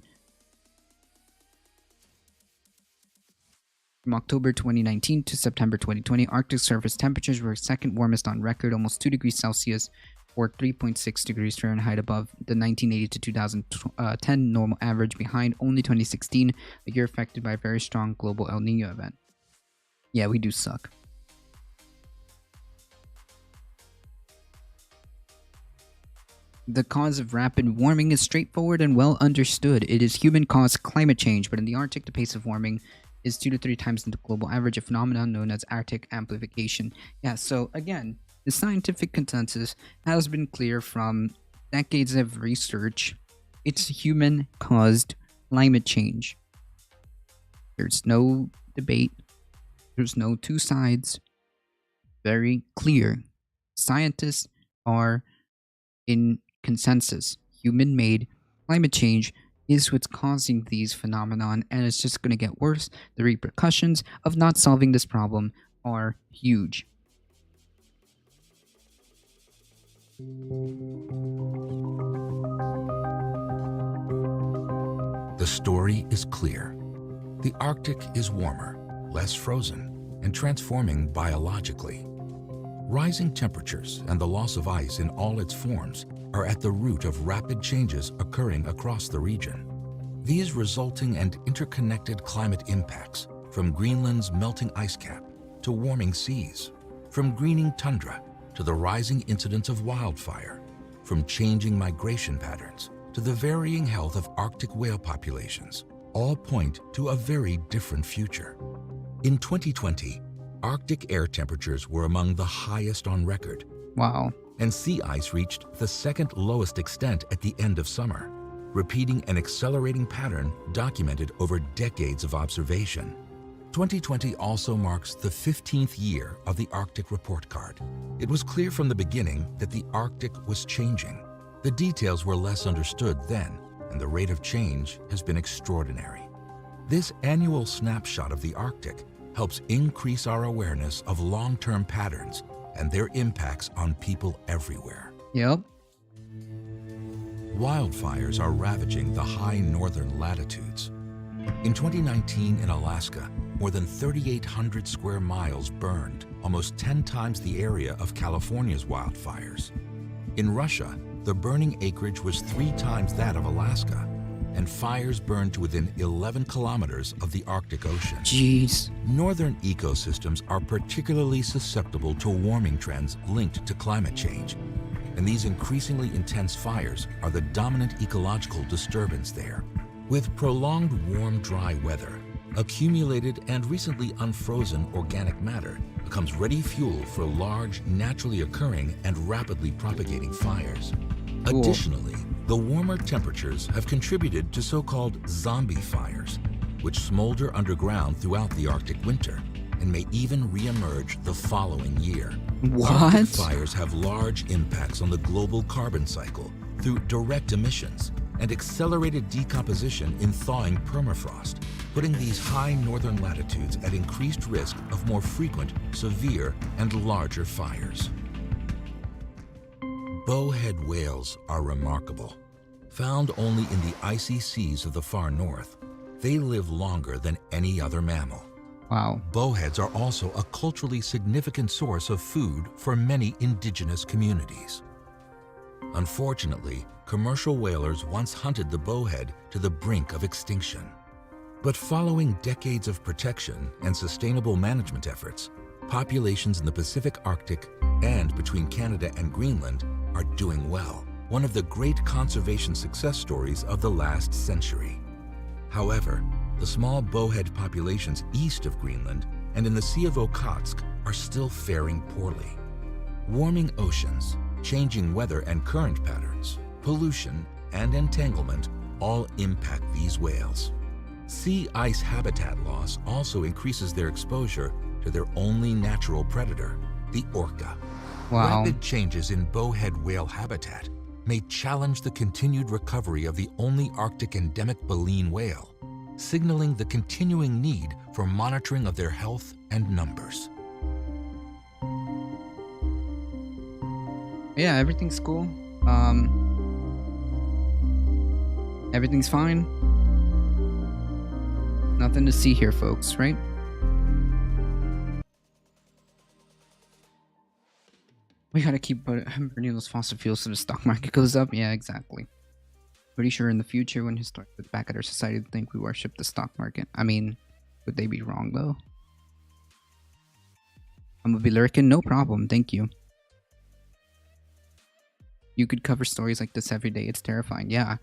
From October 2019 to September 2020, Arctic surface temperatures were second warmest on record, almost 2 degrees Celsius or 3.6 degrees Fahrenheit above the 1980 to 2010 normal average, behind only 2016, a year affected by a very strong global El Nino event. Yeah, we do suck. The cause of rapid warming is straightforward and well understood. It is human-caused climate change, but in the Arctic, the pace of warming is 2 to 3 times the global average, a phenomenon known as Arctic amplification. Yeah, so again, the scientific consensus has been clear from decades of research. It's human-caused climate change. There's no debate. There's no two sides. Very clear. Scientists are in consensus. Human-made climate change is what's causing these phenomenon, and it's just going to get worse. The repercussions of not solving this problem are huge. The story is clear. The Arctic is warmer, less frozen, and transforming biologically. Rising temperatures and the loss of ice in all its forms are at the root of rapid changes occurring across the region. These resulting and interconnected climate impacts, from Greenland's melting ice cap to warming seas, from greening tundra to the rising incidence of wildfire, from changing migration patterns to the varying health of Arctic whale populations, all point to a very different future. In 2020, Arctic air temperatures were among the highest on record. Wow. And sea ice reached the second lowest extent at the end of summer, repeating an accelerating pattern documented over decades of observation. 2020 also marks the 15th year of the Arctic Report Card. It was clear from the beginning that the Arctic was changing. The details were less understood then, and the rate of change has been extraordinary. This annual snapshot of the Arctic helps increase our awareness of long-term patterns and their impacts on people everywhere. Yep. Wildfires are ravaging the high northern latitudes. In 2019 in Alaska, more than 3,800 square miles burned, almost 10 times the area of California's wildfires. In Russia, the burning acreage was 3 times that of Alaska. and fires burn to within 11 kilometers of the Arctic Ocean. Jeez. Northern ecosystems are particularly susceptible to warming trends linked to climate change, and these increasingly intense fires are the dominant ecological disturbance there. With prolonged warm, dry weather, accumulated and recently unfrozen organic matter becomes ready fuel for large, naturally occurring and rapidly propagating fires. Cool. Additionally, the warmer temperatures have contributed to so-called zombie fires, which smolder underground throughout the Arctic winter and may even re-emerge the following year. What? Arctic fires have large impacts on the global carbon cycle through direct emissions and accelerated decomposition in thawing permafrost, putting these high northern latitudes at increased risk of more frequent, severe, and larger fires. Bowhead whales are remarkable. Found only in the icy seas of the far north, they live longer than any other mammal. Wow. Bowheads are also a culturally significant source of food for many indigenous communities. Unfortunately, commercial whalers once hunted the bowhead to the brink of extinction. But following decades of protection and sustainable management efforts, populations in the Pacific Arctic and between Canada and Greenland are doing well, one of the great conservation success stories of the last century. However, the small bowhead populations east of Greenland and in the Sea of Okhotsk are still faring poorly. Warming oceans, changing weather and current patterns, pollution, and entanglement all impact these whales. Sea ice habitat loss also increases their exposure to their only natural predator, the orca. Wow. Rapid changes in bowhead whale habitat may challenge the continued recovery of the only Arctic endemic baleen whale, signaling the continuing need for monitoring of their health and numbers. Yeah, everything's cool. Everything's fine. Nothing to see here, folks, right? We gotta keep burning those fossil fuels so the stock market goes up. Yeah, exactly. Pretty sure in the future, when historians look back at our society, they think we worship the stock market. I mean, would they be wrong though? I'm gonna be lurking, no problem. Thank you. You could cover stories like this every day. It's terrifying. Yeah,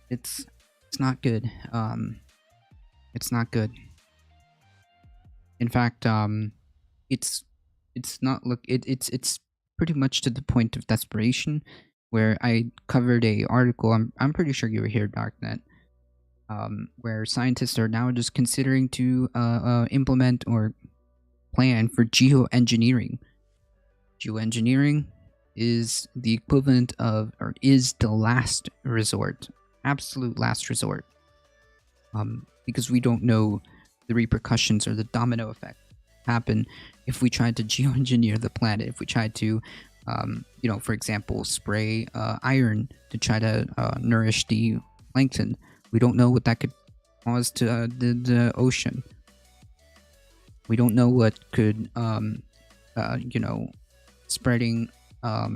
it's not good. It's not good. In fact, it's not it's pretty much to the point of desperation, where I covered a article. I'm pretty sure you were here, Darknet, where scientists are now just considering to implement or plan for geoengineering. Geoengineering is the equivalent of, or is the last resort, absolute last resort, because we don't know the repercussions or the domino effect happen if we tried to geoengineer the planet. If we tried to, you know, for example, spray iron to try to nourish the plankton, we don't know what that could cause to the ocean. We don't know what could, you know, spreading. Oh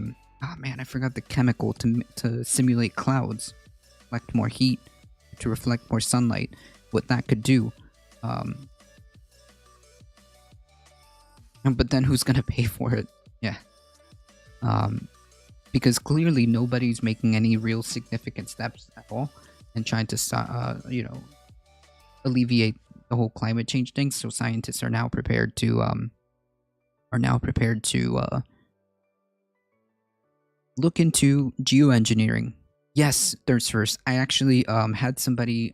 man, I forgot the chemical to simulate clouds, collect more heat, to reflect more sunlight. What that could do. But then who's gonna pay for it? Yeah. Because clearly nobody's making any real significant steps at all and trying to you know, alleviate the whole climate change thing. So scientists are now prepared to look into geoengineering. Yes, thirst first. I actually had somebody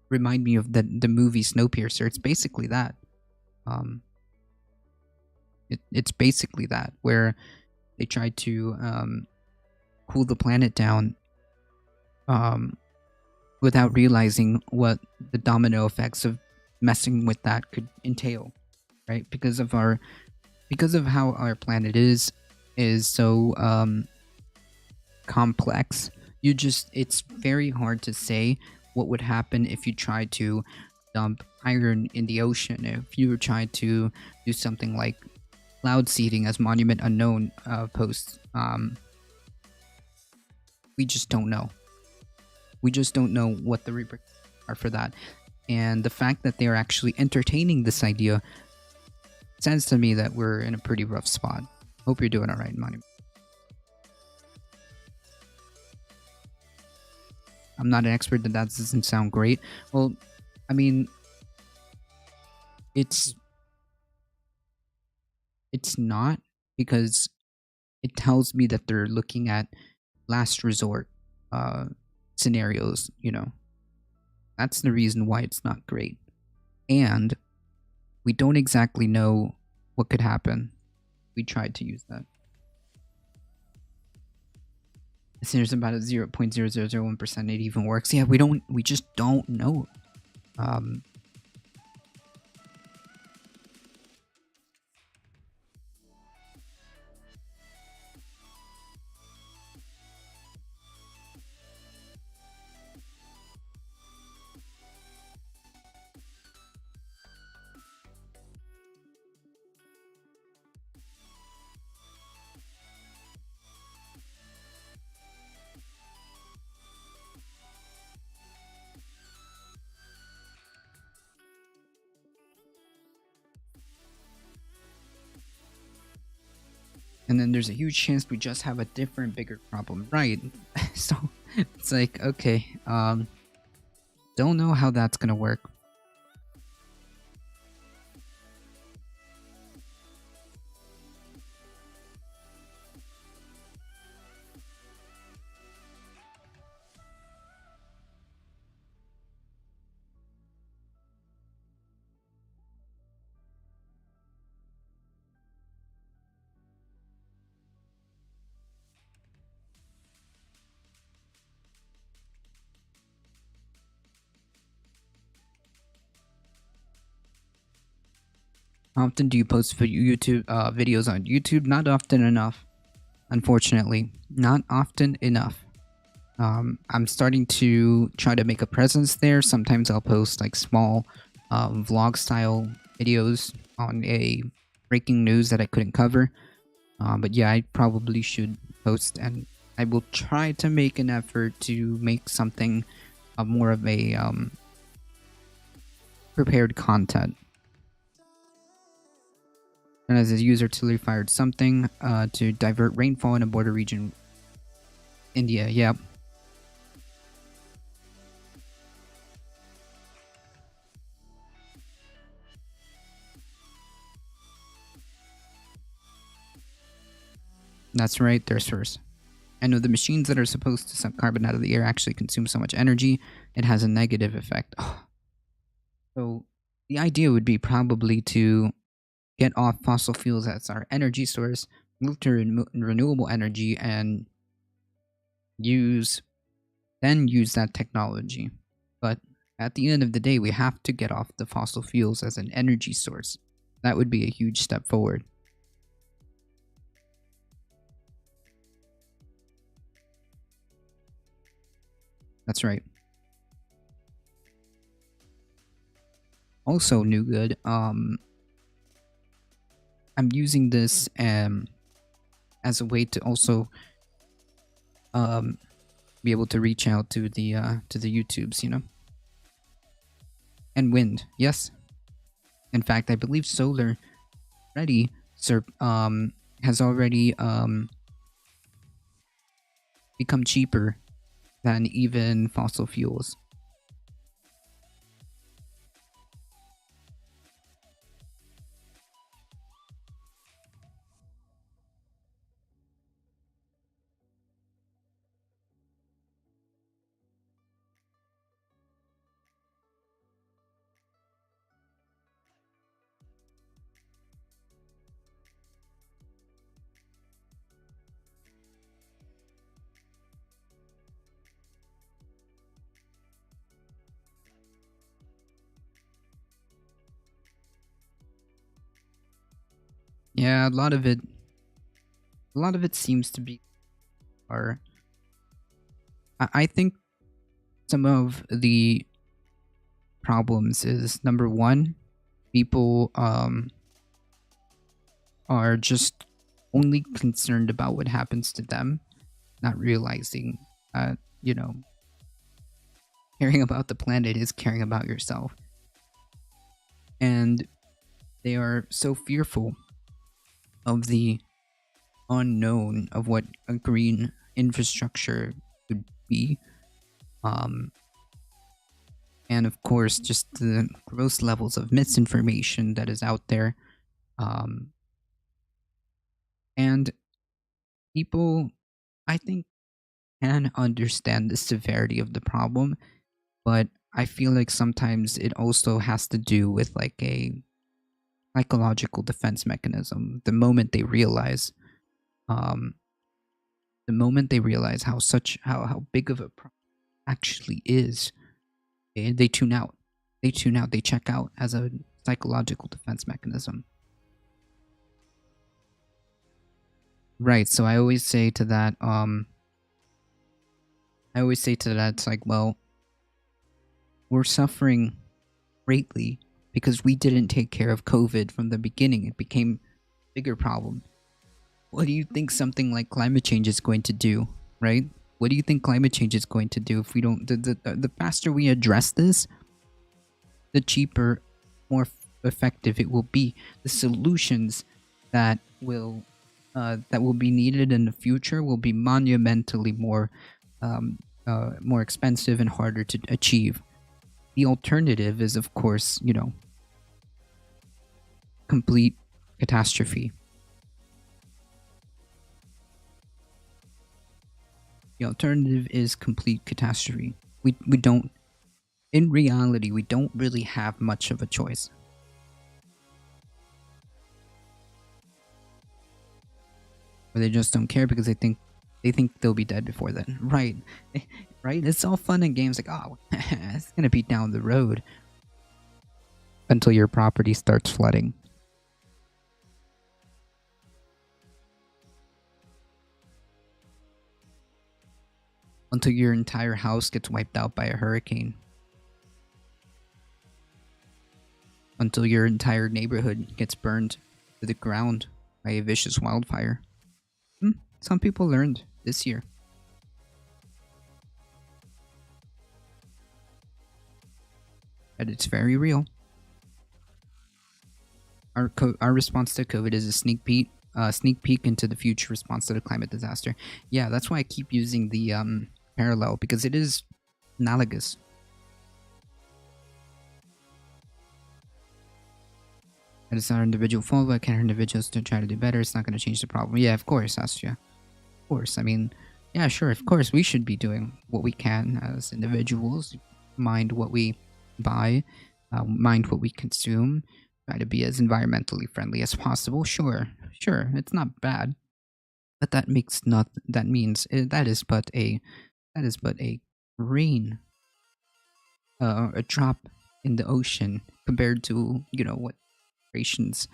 remind me of the movie Snowpiercer. It's basically that. It's basically that, where they try to cool the planet down without realizing what the domino effects of messing with that could entail, right? Because of how our planet is so complex. It's very hard to say what would happen if you tried to dump iron in the ocean, if you were trying to do something like cloud seeding, as Monument Unknown posts. We just don't know. We just don't know what the repercussions are for that. And the fact that they are actually entertaining this idea says to me that we're in a pretty rough spot. Hope you're doing all right, Monty. I'm not an expert, that doesn't sound great. Well, I mean, it's not, because it tells me that they're looking at last resort scenarios, you know. That's the reason why it's not great. And we don't exactly know what could happen. We tried to use that. There's about a 0.0001% it even works. Yeah, we just don't know. And then there's a huge chance we just have a different, bigger problem, right? So it's like, okay, don't know how that's gonna work. How often do you post for YouTube videos on YouTube? Not often enough, unfortunately. Not often enough. I'm starting to try to make a presence there. Sometimes I'll post like small vlog style videos on a breaking news that I couldn't cover. But yeah, I probably should post, and I will try to make an effort to make something more of a prepared content. And as a user, artillery fired something to divert rainfall in a border region. India, yeah. That's right, there's first. I know the machines that are supposed to suck carbon out of the air actually consume so much energy, it has a negative effect. Oh. So the idea would be probably to get off fossil fuels as our energy source, move to renewable energy, and use that technology. But at the end of the day, we have to get off the fossil fuels as an energy source. That would be a huge step forward. That's right. Also, New Good, I'm using this as a way to also be able to reach out to the YouTubes, you know. And wind, yes. In fact, I believe solar already has already become cheaper than even fossil fuels. Yeah, a lot of it seems to be, or I think some of the problems is, number one, people are just only concerned about what happens to them, not realizing you know, caring about the planet is caring about yourself. And they are so fearful of the unknown of what a green infrastructure could be. And of course, just the gross levels of misinformation that is out there. And people, I think, can understand the severity of the problem, but I feel like sometimes it also has to do with like a psychological defense mechanism. Um, the moment they realize how big of a problem actually is, they tune out. They tune out. They check out as a psychological defense mechanism. Right. So I always say to that, it's like, well, we're suffering greatly because we didn't take care of COVID from the beginning. It became a bigger problem. What do you think something like climate change is going to do, right? What do you think climate change is going to do if we don't? The faster we address this, the cheaper, more effective it will be. The solutions that will be needed in the future will be monumentally more expensive and harder to achieve. The alternative is, of course, complete catastrophe. The alternative is complete catastrophe. We don't, in reality, we don't really have much of a choice. Or they just don't care because they think they'll be dead before then. Right. Right? It's all fun and games like, oh, it's gonna be down the road. Until your property starts flooding. Until your entire house gets wiped out by a hurricane. Until your entire neighborhood gets burned to the ground by a vicious wildfire. Some people learned this year. And it's very real. Our response to COVID is a sneak peek into the future response to the climate disaster. Yeah, that's why I keep using the parallel, because it is analogous. And it's not our individual fault, but can our individuals to try to do better? It's not going to change the problem. Yeah, of course, Astria. Of course. I mean, yeah, sure. Of course, we should be doing what we can as individuals. Mind what we buy, mind what we consume. Try to be as environmentally friendly as possible. Sure, it's not bad, but that means that is but a rain, a drop in the ocean compared to what corporations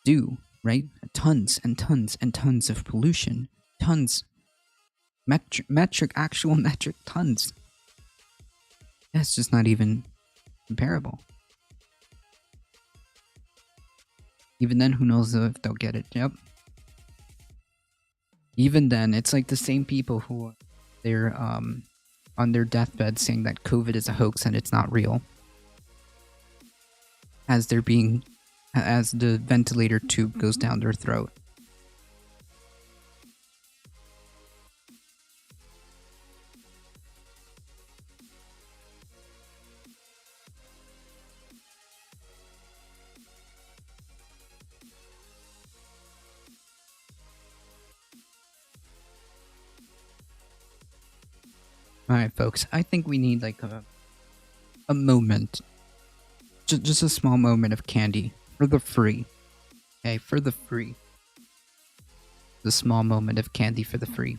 do, right? Tons and tons and tons of pollution, tons, actual metric tons. That's just not even comparable. Even then, who knows if they'll get it? Yep. Even then, it's like the same people who they're on their deathbed saying that COVID is a hoax and it's not real, as the ventilator tube goes down their throat. Alright, folks, I think we need like a moment. Just a small moment of candy for the free. Okay, for the free. The small moment of candy for the free.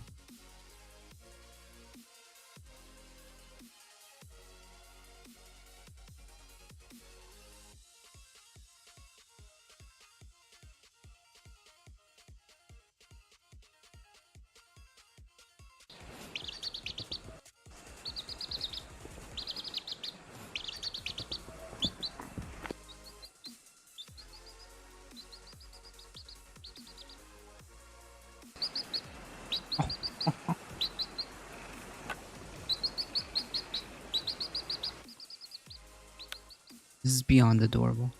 This is beyond adorable.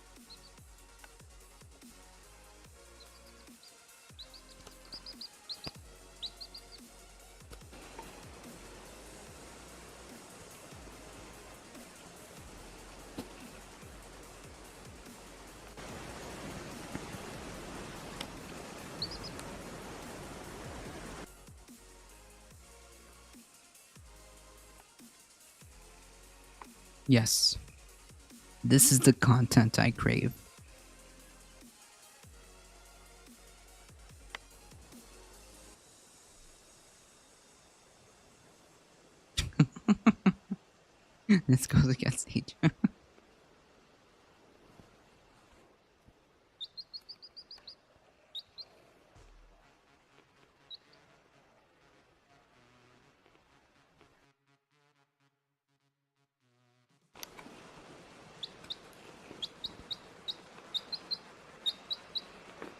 Yes. This is the content I crave. This goes against each.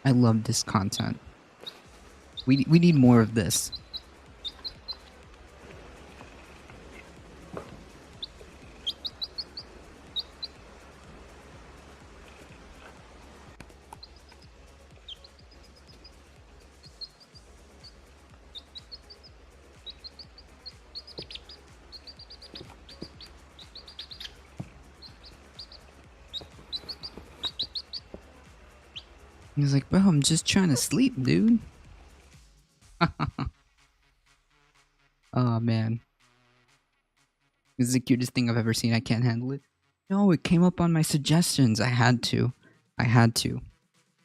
I love this content. We need more of this. He's like, bro, I'm just trying to sleep, dude. Oh, man. This is the cutest thing I've ever seen. I can't handle it. No, it came up on my suggestions. I had to.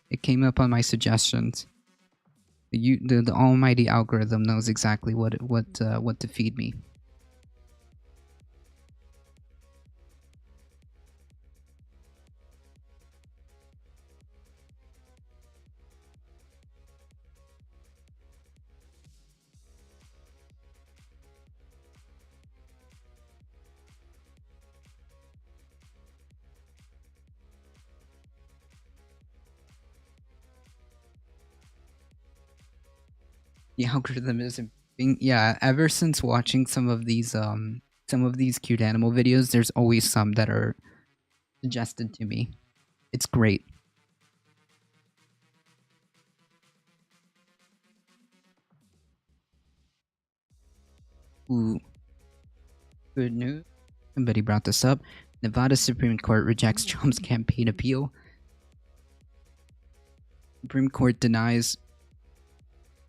It came up on my suggestions. The almighty algorithm knows exactly what to feed me. The algorithm isn't being, yeah, ever since watching some of these cute animal videos, there's always some that are suggested to me. It's great. Ooh. Good news. Somebody brought this up. Nevada Supreme Court rejects Trump's campaign appeal. Supreme Court denies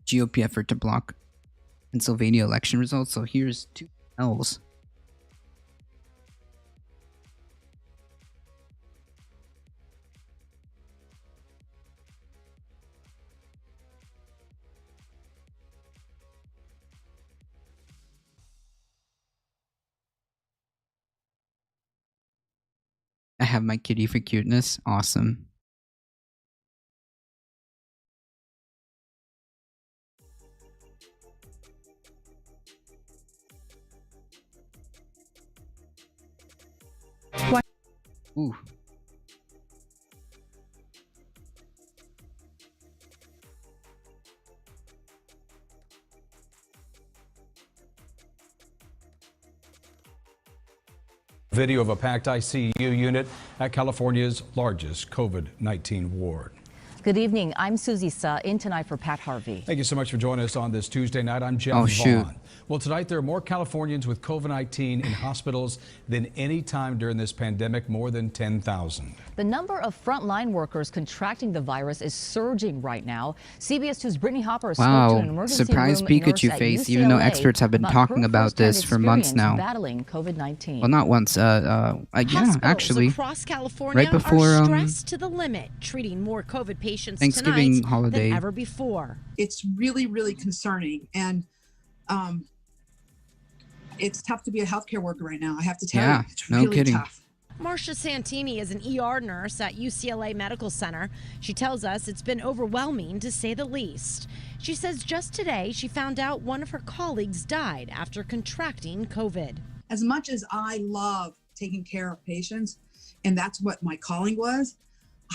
GOP effort to block Pennsylvania election results. So here's 2 L's. I have my kitty for cuteness. Awesome. Ooh. Video of a packed ICU unit at California's largest COVID-19 ward. Good evening. I'm Susie Suh, in tonight for Pat Harvey. Thank you so much for joining us on this Tuesday night. I'm Jeff Oh, shoot. Vaughn. Well, tonight there are more Californians with COVID-19 in hospitals than any time during this pandemic, more than 10,000. The number of frontline workers contracting the virus is surging right now. CBS 2's Brittany Hopper spoke to an Wow. emergency Surprise room Pikachu nurse at face, even though UCLA experts have been about talking her about this firsthand for months experience now. battling COVID-19. Well, not once. Yeah, actually. Across California right before are stressed to the limit, treating more COVID patients Thanksgiving tonight holiday. than ever before. It's really, really concerning, and it's tough to be a healthcare worker right now. I have to tell you, it's no really kidding. tough. Marcia Santini is an ER nurse at UCLA Medical Center. She tells us it's been overwhelming, to say the least. She says just today she found out one of her colleagues died after contracting COVID. As much as I love taking care of patients, and that's what my calling was,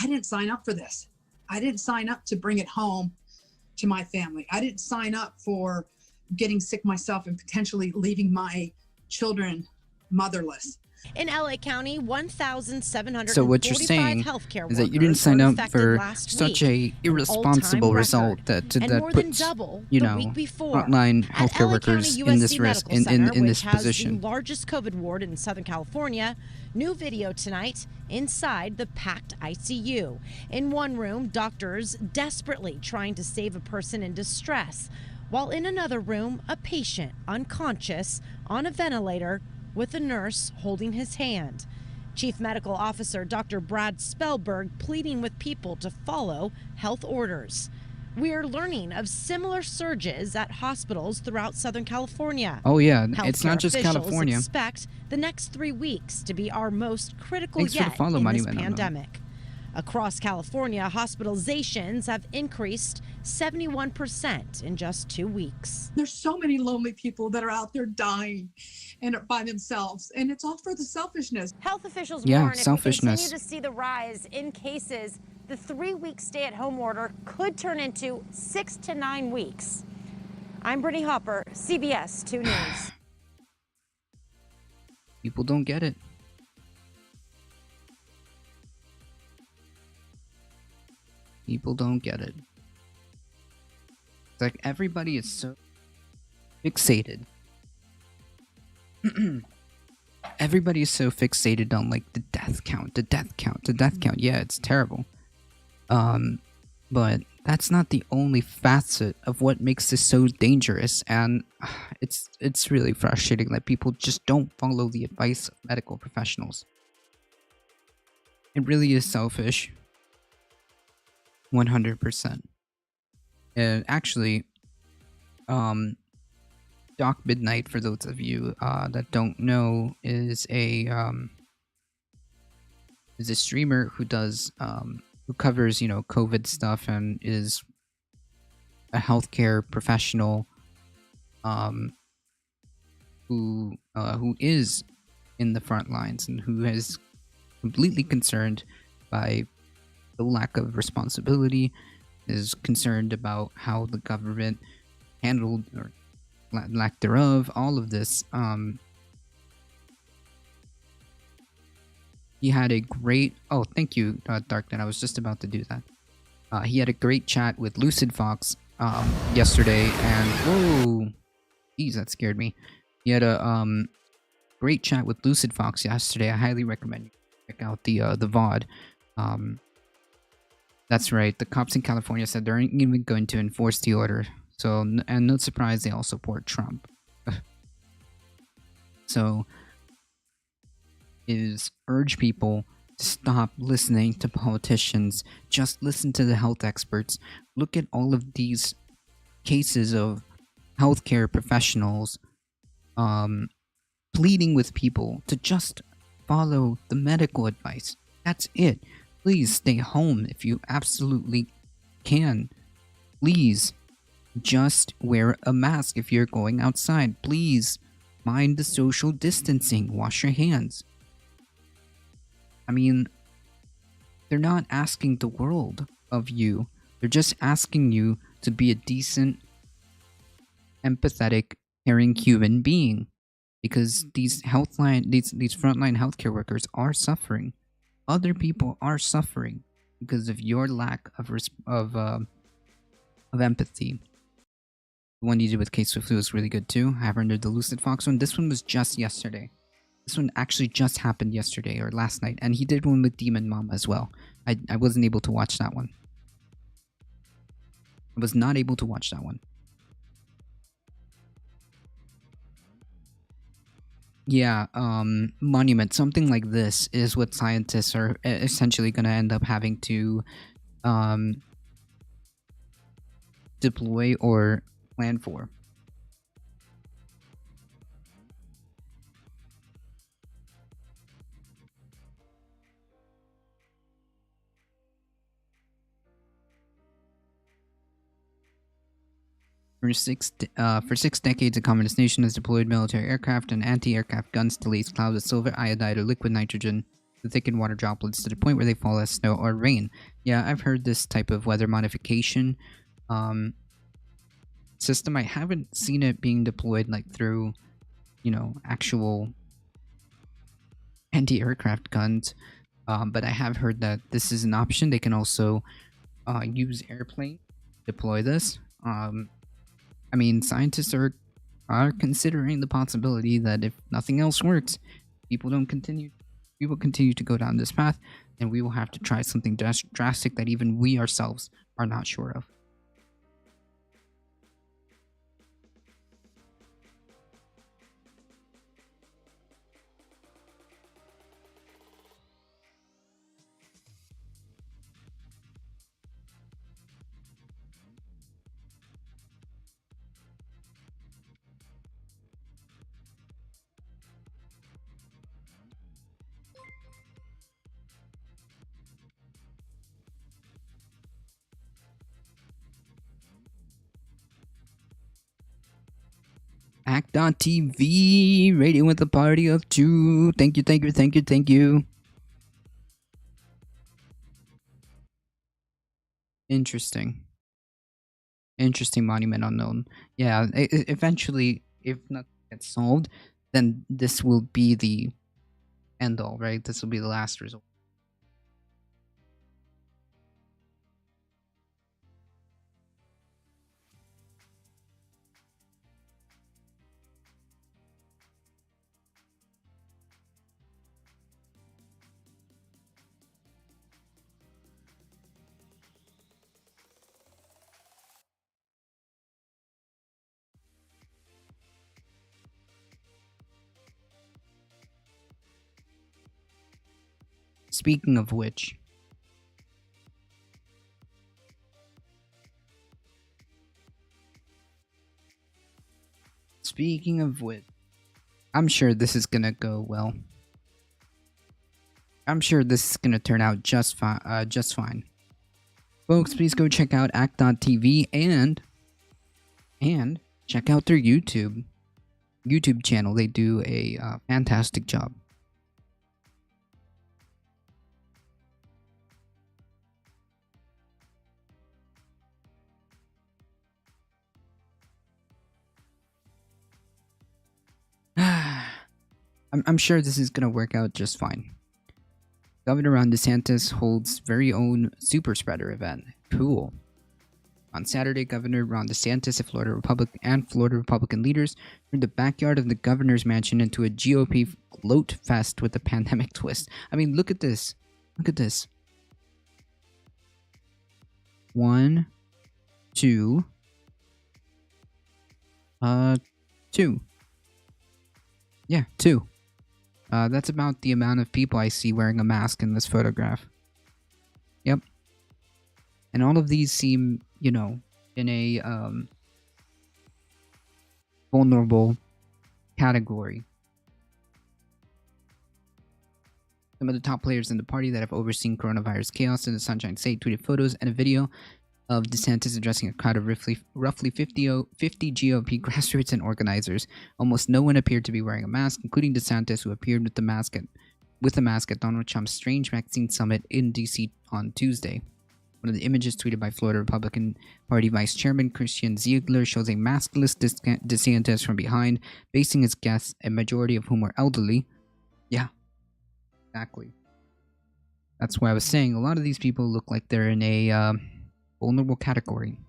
I didn't sign up for this. I didn't sign up to bring it home to my family. I didn't sign up for getting sick myself and potentially leaving my children motherless. In LA County, 1,745 So what you're saying healthcare is that you didn't workers sign were up infected for last such week, a an irresponsible all-time result record, that and more than puts, double you the know, week before. frontline At healthcare LA County workers in this USC risk Medical Center, in this which has position. the largest COVID ward in Southern California, new video tonight inside the packed ICU. In one room, doctors desperately trying to save a person in distress, while in another room, a patient unconscious on a ventilator with a nurse holding his hand. Chief Medical Officer Dr. Brad Spellberg pleading with people to follow health orders. We're learning of similar surges at hospitals throughout Southern California. Oh yeah, Healthcare it's not just officials California. expect the next 3 weeks to be our most critical Thanks for the yet follow, in Money this Man. pandemic. Across California, hospitalizations have increased 71% in just 2 weeks. There's so many lonely people that are out there dying and by themselves, and it's all for the selfishness. Health officials Yeah, warn if we selfishness. continue to see the rise in cases, the 3-week stay-at-home order could turn into 6 to 9 weeks. I'm Brittany Hopper, CBS 2 News. People don't get it. People don't get it. It's like everybody is so fixated. Everybody is so fixated on like the death count, the death count, the death count. Yeah, it's terrible. But that's not the only facet of what makes this so dangerous, and it's really frustrating that people just don't follow the advice of medical professionals. It really is selfish. 100%. And actually, Doc Midnight, for those of you that don't know, is a streamer who does who covers, you know, COVID stuff and is a healthcare professional who is in the front lines and who is completely concerned by the lack of responsibility, is concerned about how the government handled or lack thereof all of this. He had a great thank you, Darknet. I was just about to do that. He had a great chat with Lucid Fox yesterday, and whoa, geez, that scared me. He had a great chat with Lucid Fox yesterday. I highly recommend you check out the VOD. That's right. The cops in California said they aren't even going to enforce the order. So, and no surprise, they all support Trump. So, is urge people to stop listening to politicians. Just listen to the health experts. Look at all of these cases of healthcare professionals pleading with people to just follow the medical advice. That's it. Please stay home if you absolutely can. Please just wear a mask if you're going outside. Please mind the social distancing. Wash your hands. I mean, they're not asking the world of you. They're just asking you to be a decent, empathetic, caring human being. Because these frontline healthcare workers are suffering. Other people are suffering because of your lack of empathy. The one you did with Case Swiftly was really good too. I haven't heard the Lucid Fox one. This one was just yesterday. This one actually just happened yesterday or last night, and he did one with Demon Mama as well. I wasn't able to watch that one. I was not able to watch that one. Yeah, monument, something like this is what scientists are essentially going to end up having to deploy or plan for. For 6 decades, a communist nation has deployed military aircraft and anti-aircraft guns to lace clouds of silver, iodide, or liquid nitrogen to thicken water droplets to the point where they fall as snow or rain. Yeah, I've heard this type of weather modification system. I haven't seen it being deployed like through, you know, actual anti-aircraft guns, but I have heard that this is an option. They can also use airplane deploy this. I mean, scientists are considering the possibility that if nothing else works, people continue to go down this path, and we will have to try something drastic that even we ourselves are not sure of. Act.tv, radio with a party of two. Thank you, thank you, thank you, thank you. Interesting. Interesting monument unknown. Yeah, eventually, if not gets solved, then this will be the end all, right? This will be the last resort. Speaking of which, I'm sure this is gonna go well. I'm sure this is gonna turn out just fine. Folks, please go check out act.tv and check out their YouTube channel. They do a fantastic job. I'm sure this is going to work out just fine. Governor Ron DeSantis holds very own super spreader event. Cool. On Saturday, Governor Ron DeSantis and Florida Republican leaders turned the backyard of the governor's mansion into a GOP gloat fest with a pandemic twist. I mean, look at this. Look at this. 1, 2, 2. Yeah, 2. That's about the amount of people I see wearing a mask in this photograph. Yep. And all of these seem, you know, in a vulnerable category. Some of the top players in the party that have overseen coronavirus chaos in the Sunshine State tweeted photos and a video of DeSantis addressing a crowd of roughly 50 GOP grassroots and organizers. Almost no one appeared to be wearing a mask, including DeSantis, who appeared with a mask at Donald Trump's Strange Vaccine Summit in D.C. on Tuesday. One of the images tweeted by Florida Republican Party Vice Chairman Christian Ziegler shows a maskless DeSantis from behind, facing his guests, a majority of whom were elderly. Yeah, exactly. That's why I was saying a lot of these people look like they're in a vulnerable category.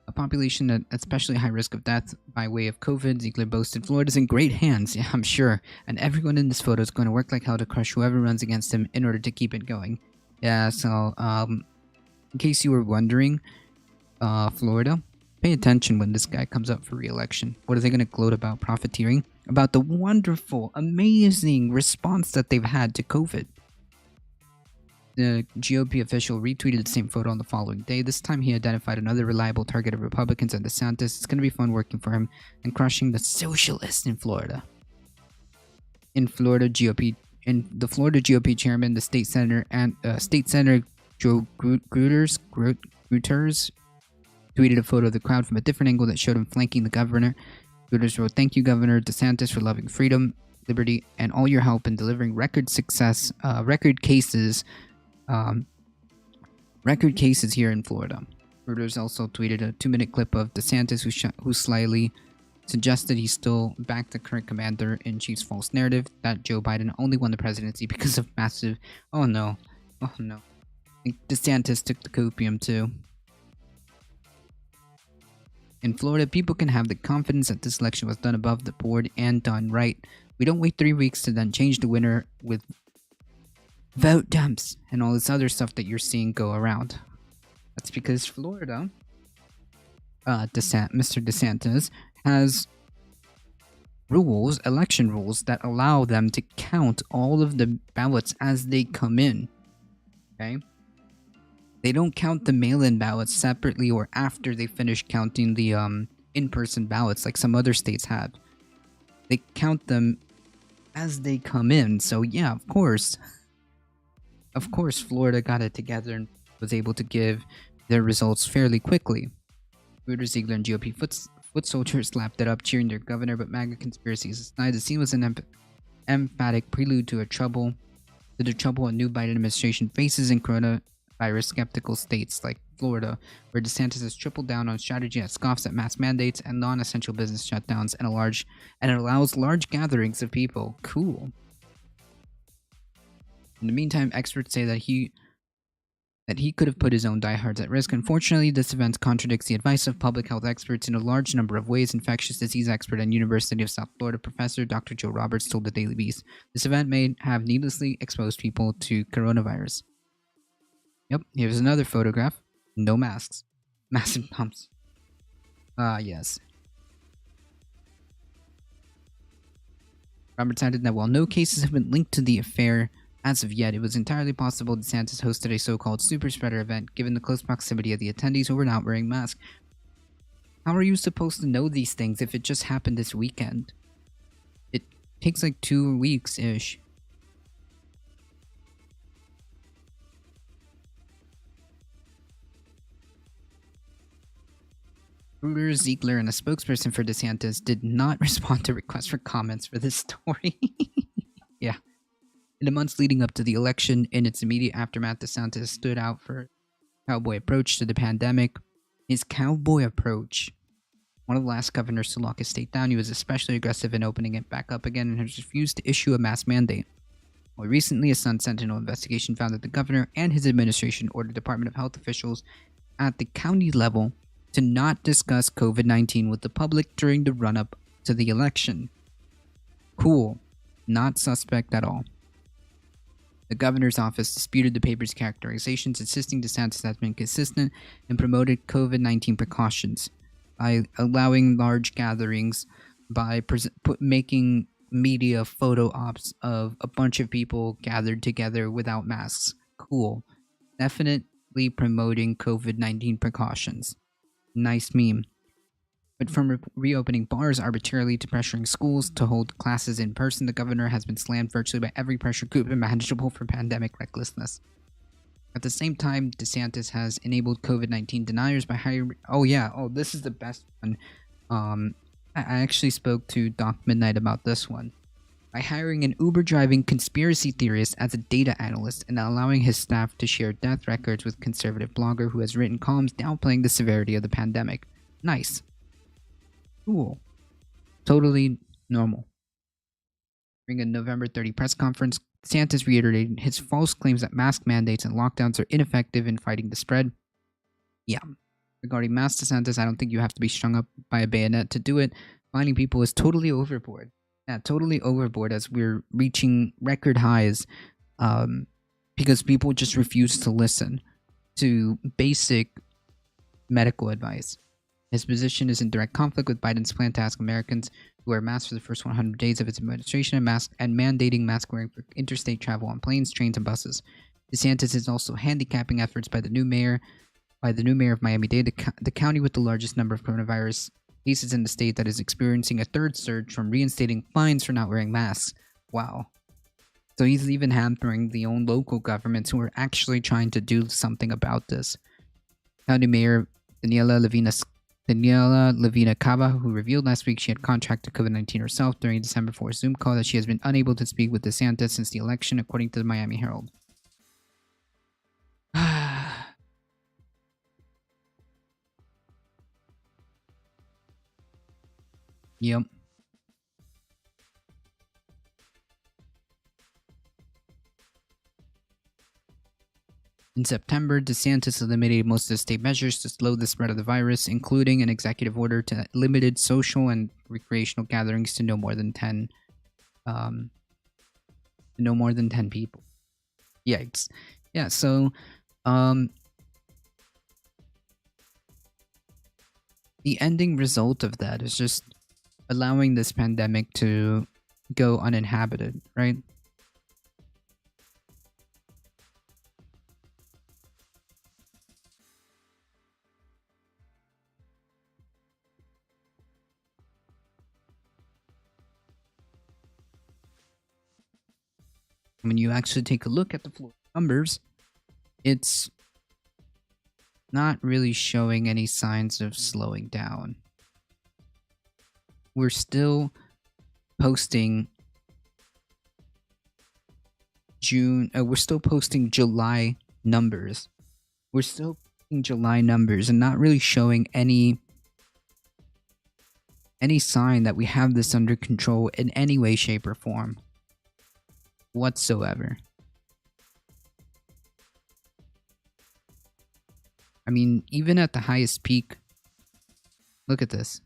A population at especially high risk of death by way of COVID, Ziegler boasted Florida's in great hands, yeah, I'm sure, and everyone in this photo is going to work like hell to crush whoever runs against him in order to keep it going. Yeah, so, in case you were wondering, Florida, pay attention when this guy comes up for re-election. What are they going to gloat about? Profiteering? About the wonderful, amazing response that they've had to COVID. The GOP official retweeted the same photo on the following day. This time he identified another reliable target of Republicans and DeSantis. It's going to be fun working for him and crushing the socialists in Florida. In the Florida GOP chairman, the state senator Joe Gruters tweeted a photo of the crowd from a different angle that showed him flanking the governor. Gruters wrote, "Thank you, Governor DeSantis, for loving freedom, liberty, and all your help in delivering record cases here in Florida." Reuters also tweeted a 2-minute clip of DeSantis who slyly suggested he still backed the current commander-in-chief's false narrative that Joe Biden only won the presidency because of massive... Oh no. Oh no. I think DeSantis took the copium too. In Florida, people can have the confidence that this election was done above the board and done right. We don't wait 3 weeks to then change the winner with vote dumps and all this other stuff that you're seeing go around. That's because Florida, Mr. DeSantis, has rules, election rules, that allow them to count all of the ballots as they come in. Okay? They don't count the mail-in ballots separately or after they finish counting the in-person ballots like some other states have. They count them as they come in. So yeah, of course, Florida got it together and was able to give their results fairly quickly. Ruder, Ziegler, and GOP foot soldiers lapped it up, cheering their governor, but MAGA conspiracies aside, the scene was an emphatic prelude to the trouble a new Biden administration faces in coronavirus skeptical states like Florida, where DeSantis has tripled down on strategy that scoffs at mask mandates and non-essential business shutdowns and it allows large gatherings of people. Cool. In the meantime, experts say that he could have put his own diehards at risk. Unfortunately, this event contradicts the advice of public health experts in a large number of ways. Infectious disease expert and University of South Florida professor Dr. Joe Roberts told the Daily Beast, this event may have needlessly exposed people to coronavirus. Yep, here's another photograph. No masks. Massive pumps. Yes. Roberts added that while no cases have been linked to the affair as of yet, it was entirely possible DeSantis hosted a so-called super spreader event given the close proximity of the attendees who were not wearing masks. How are you supposed to know these things if it just happened this weekend? It takes like 2 weeks-ish. Ruder, Ziegler, and a spokesperson for DeSantis did not respond to requests for comments for this story. Yeah. In the months leading up to the election, in its immediate aftermath, DeSantis stood out for a cowboy approach to the pandemic. His cowboy approach. One of the last governors to lock his state down, he was especially aggressive in opening it back up again and has refused to issue a mask mandate. More recently, a Sun Sentinel investigation found that the governor and his administration ordered Department of Health officials at the county level to not discuss COVID-19 with the public during the run-up to the election. Cool. Not suspect at all. The governor's office disputed the paper's characterizations, insisting DeSantis has been consistent and promoted COVID-19 precautions by allowing large gatherings, by making media photo ops of a bunch of people gathered together without masks. Cool. Definitely promoting COVID-19 precautions. Nice meme. But from reopening bars arbitrarily to pressuring schools to hold classes in person, the governor has been slammed virtually by every pressure group imaginable for pandemic recklessness. At the same time, DeSantis has enabled COVID-19 deniers by hiring... this is the best one. I actually spoke to Doc Midnight about this one. By hiring an Uber-driving conspiracy theorist as a data analyst and allowing his staff to share death records with conservative blogger who has written columns downplaying the severity of the pandemic. Nice. Cool. Totally normal. During a November 30 press conference, DeSantis reiterated his false claims that mask mandates and lockdowns are ineffective in fighting the spread. Yeah. Regarding mask DeSantis, I don't think you have to be strung up by a bayonet to do it. Finding people is totally overboard. Yeah, totally overboard as we're reaching record highs because people just refuse to listen to basic medical advice. His position is in direct conflict with Biden's plan to ask Americans who wear masks for the first 100 days of its administration and mandating mask wearing for interstate travel on planes, trains, and buses. DeSantis is also handicapping efforts by the new mayor of Miami-Dade, the county with the largest number of coronavirus cases in the state that is experiencing a third surge from reinstating fines for not wearing masks. Wow. So he's even hampering the own local governments who are actually trying to do something about this. County Mayor Daniela Levina Cava, who revealed last week she had contracted COVID-19 herself during a December 4th Zoom call, that she has been unable to speak with DeSantis since the election, according to the Miami Herald. Yep. In September, DeSantis eliminated most of the state measures to slow the spread of the virus, including an executive order to limited social and recreational gatherings to no more than 10 people. Yikes. Yeah, so the ending result of that is just allowing this pandemic to go uninhabited, right? When you actually take a look at the Florida numbers, it's not really showing any signs of slowing down. We're still posting July numbers. We're still posting July numbers and not really showing any sign that we have this under control in any way, shape, or form whatsoever. I mean, even at the highest peak, look at this.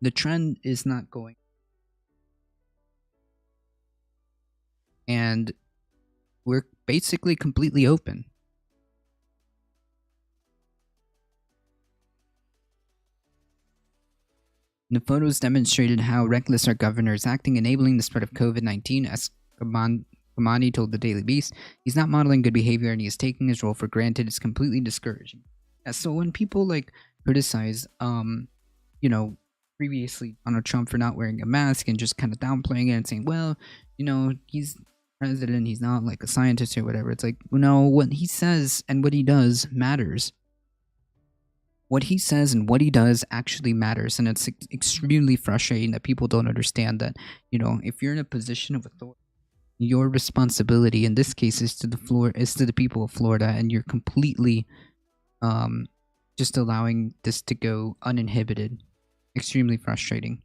The trend is not going. And we're basically completely open. The photos demonstrated how reckless our governor is acting, enabling the spread of COVID-19, as Kamani told the Daily Beast. He's not modeling good behavior and he is taking his role for granted. It's completely discouraging. Yeah, so when people criticize, previously Donald Trump for not wearing a mask and just kind of downplaying it and saying, well, he's president, he's not like a scientist or whatever. It's like, no, what he says and what he does matters. What he says and what he does actually matters, and it's extremely frustrating that people don't understand that, if you're in a position of authority, your responsibility in this case is to the people of Florida, and you're completely just allowing this to go uninhibited. Extremely frustrating.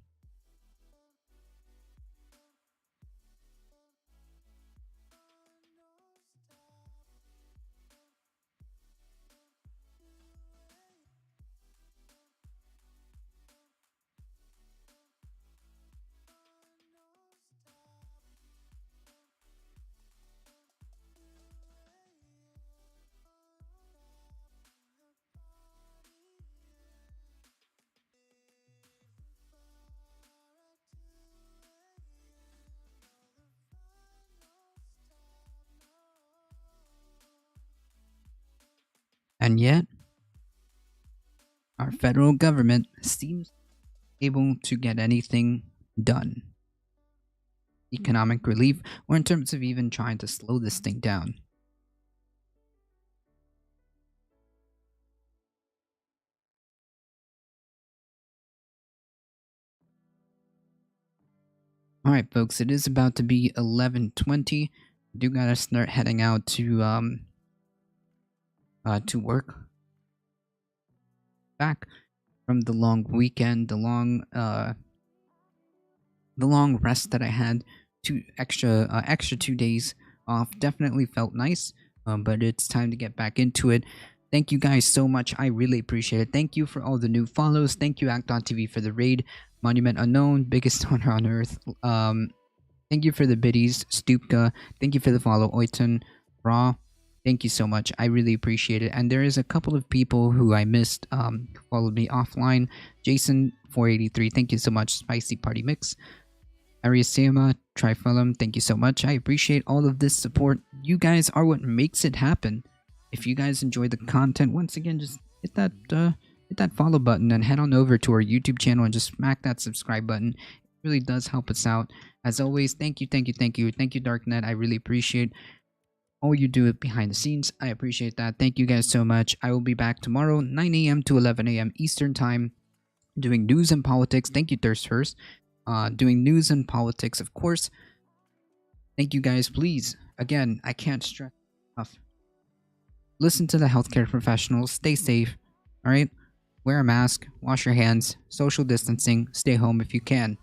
And yet, our federal government seems able to get anything done. Economic relief, or in terms of even trying to slow this thing down. Alright folks, it is about to be 11:20. Do gotta start heading out to work. Back from the long weekend, the long rest that I had, extra 2 days off. Definitely felt nice, but it's time to get back into it. Thank you guys so much. I really appreciate it. Thank you for all the new follows. Thank you Act.tv for the raid. Monument Unknown, biggest honor on earth. Thank you for the biddies, Stupka. Thank you for the follow, Oiton, Raw. Thank you so much. I really appreciate it. And there is a couple of people who I missed who followed me offline. Jason483, thank you so much. Spicy Party Mix. Ariasema, Trifellum, thank you so much. I appreciate all of this support. You guys are what makes it happen. If you guys enjoy the content, once again, just hit that follow button and head on over to our YouTube channel and just smack that subscribe button. It really does help us out. As always, thank you, Darknet. I really appreciate all you do behind the scenes. I appreciate that. Thank you guys so much. I will be back tomorrow, 9 a.m. to 11 a.m. Eastern Time, doing news and politics. Thank you, Thirst First. Doing news and politics, of course. Thank you guys. Please, again, I can't stress enough. Listen to the healthcare professionals. Stay safe. All right? Wear a mask. Wash your hands. Social distancing. Stay home if you can.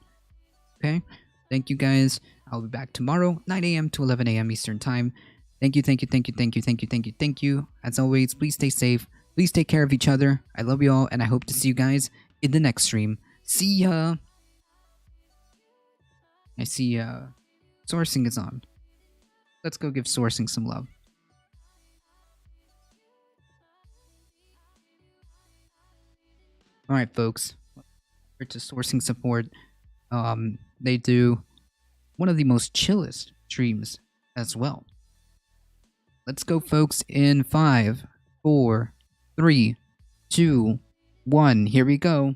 Okay? Thank you guys. I'll be back tomorrow, 9 a.m. to 11 a.m. Eastern Time. Thank you, thank you, thank you, thank you, thank you, thank you, thank you. As always, please stay safe. Please take care of each other. I love you all, and I hope to see you guys in the next stream. See ya! I see, sourcing is on. Let's go give sourcing some love. Alright, folks. To sourcing support. They do one of the most chillest streams as well. Let's go, folks, in 5, 4, 3, 2, 1. Here we go.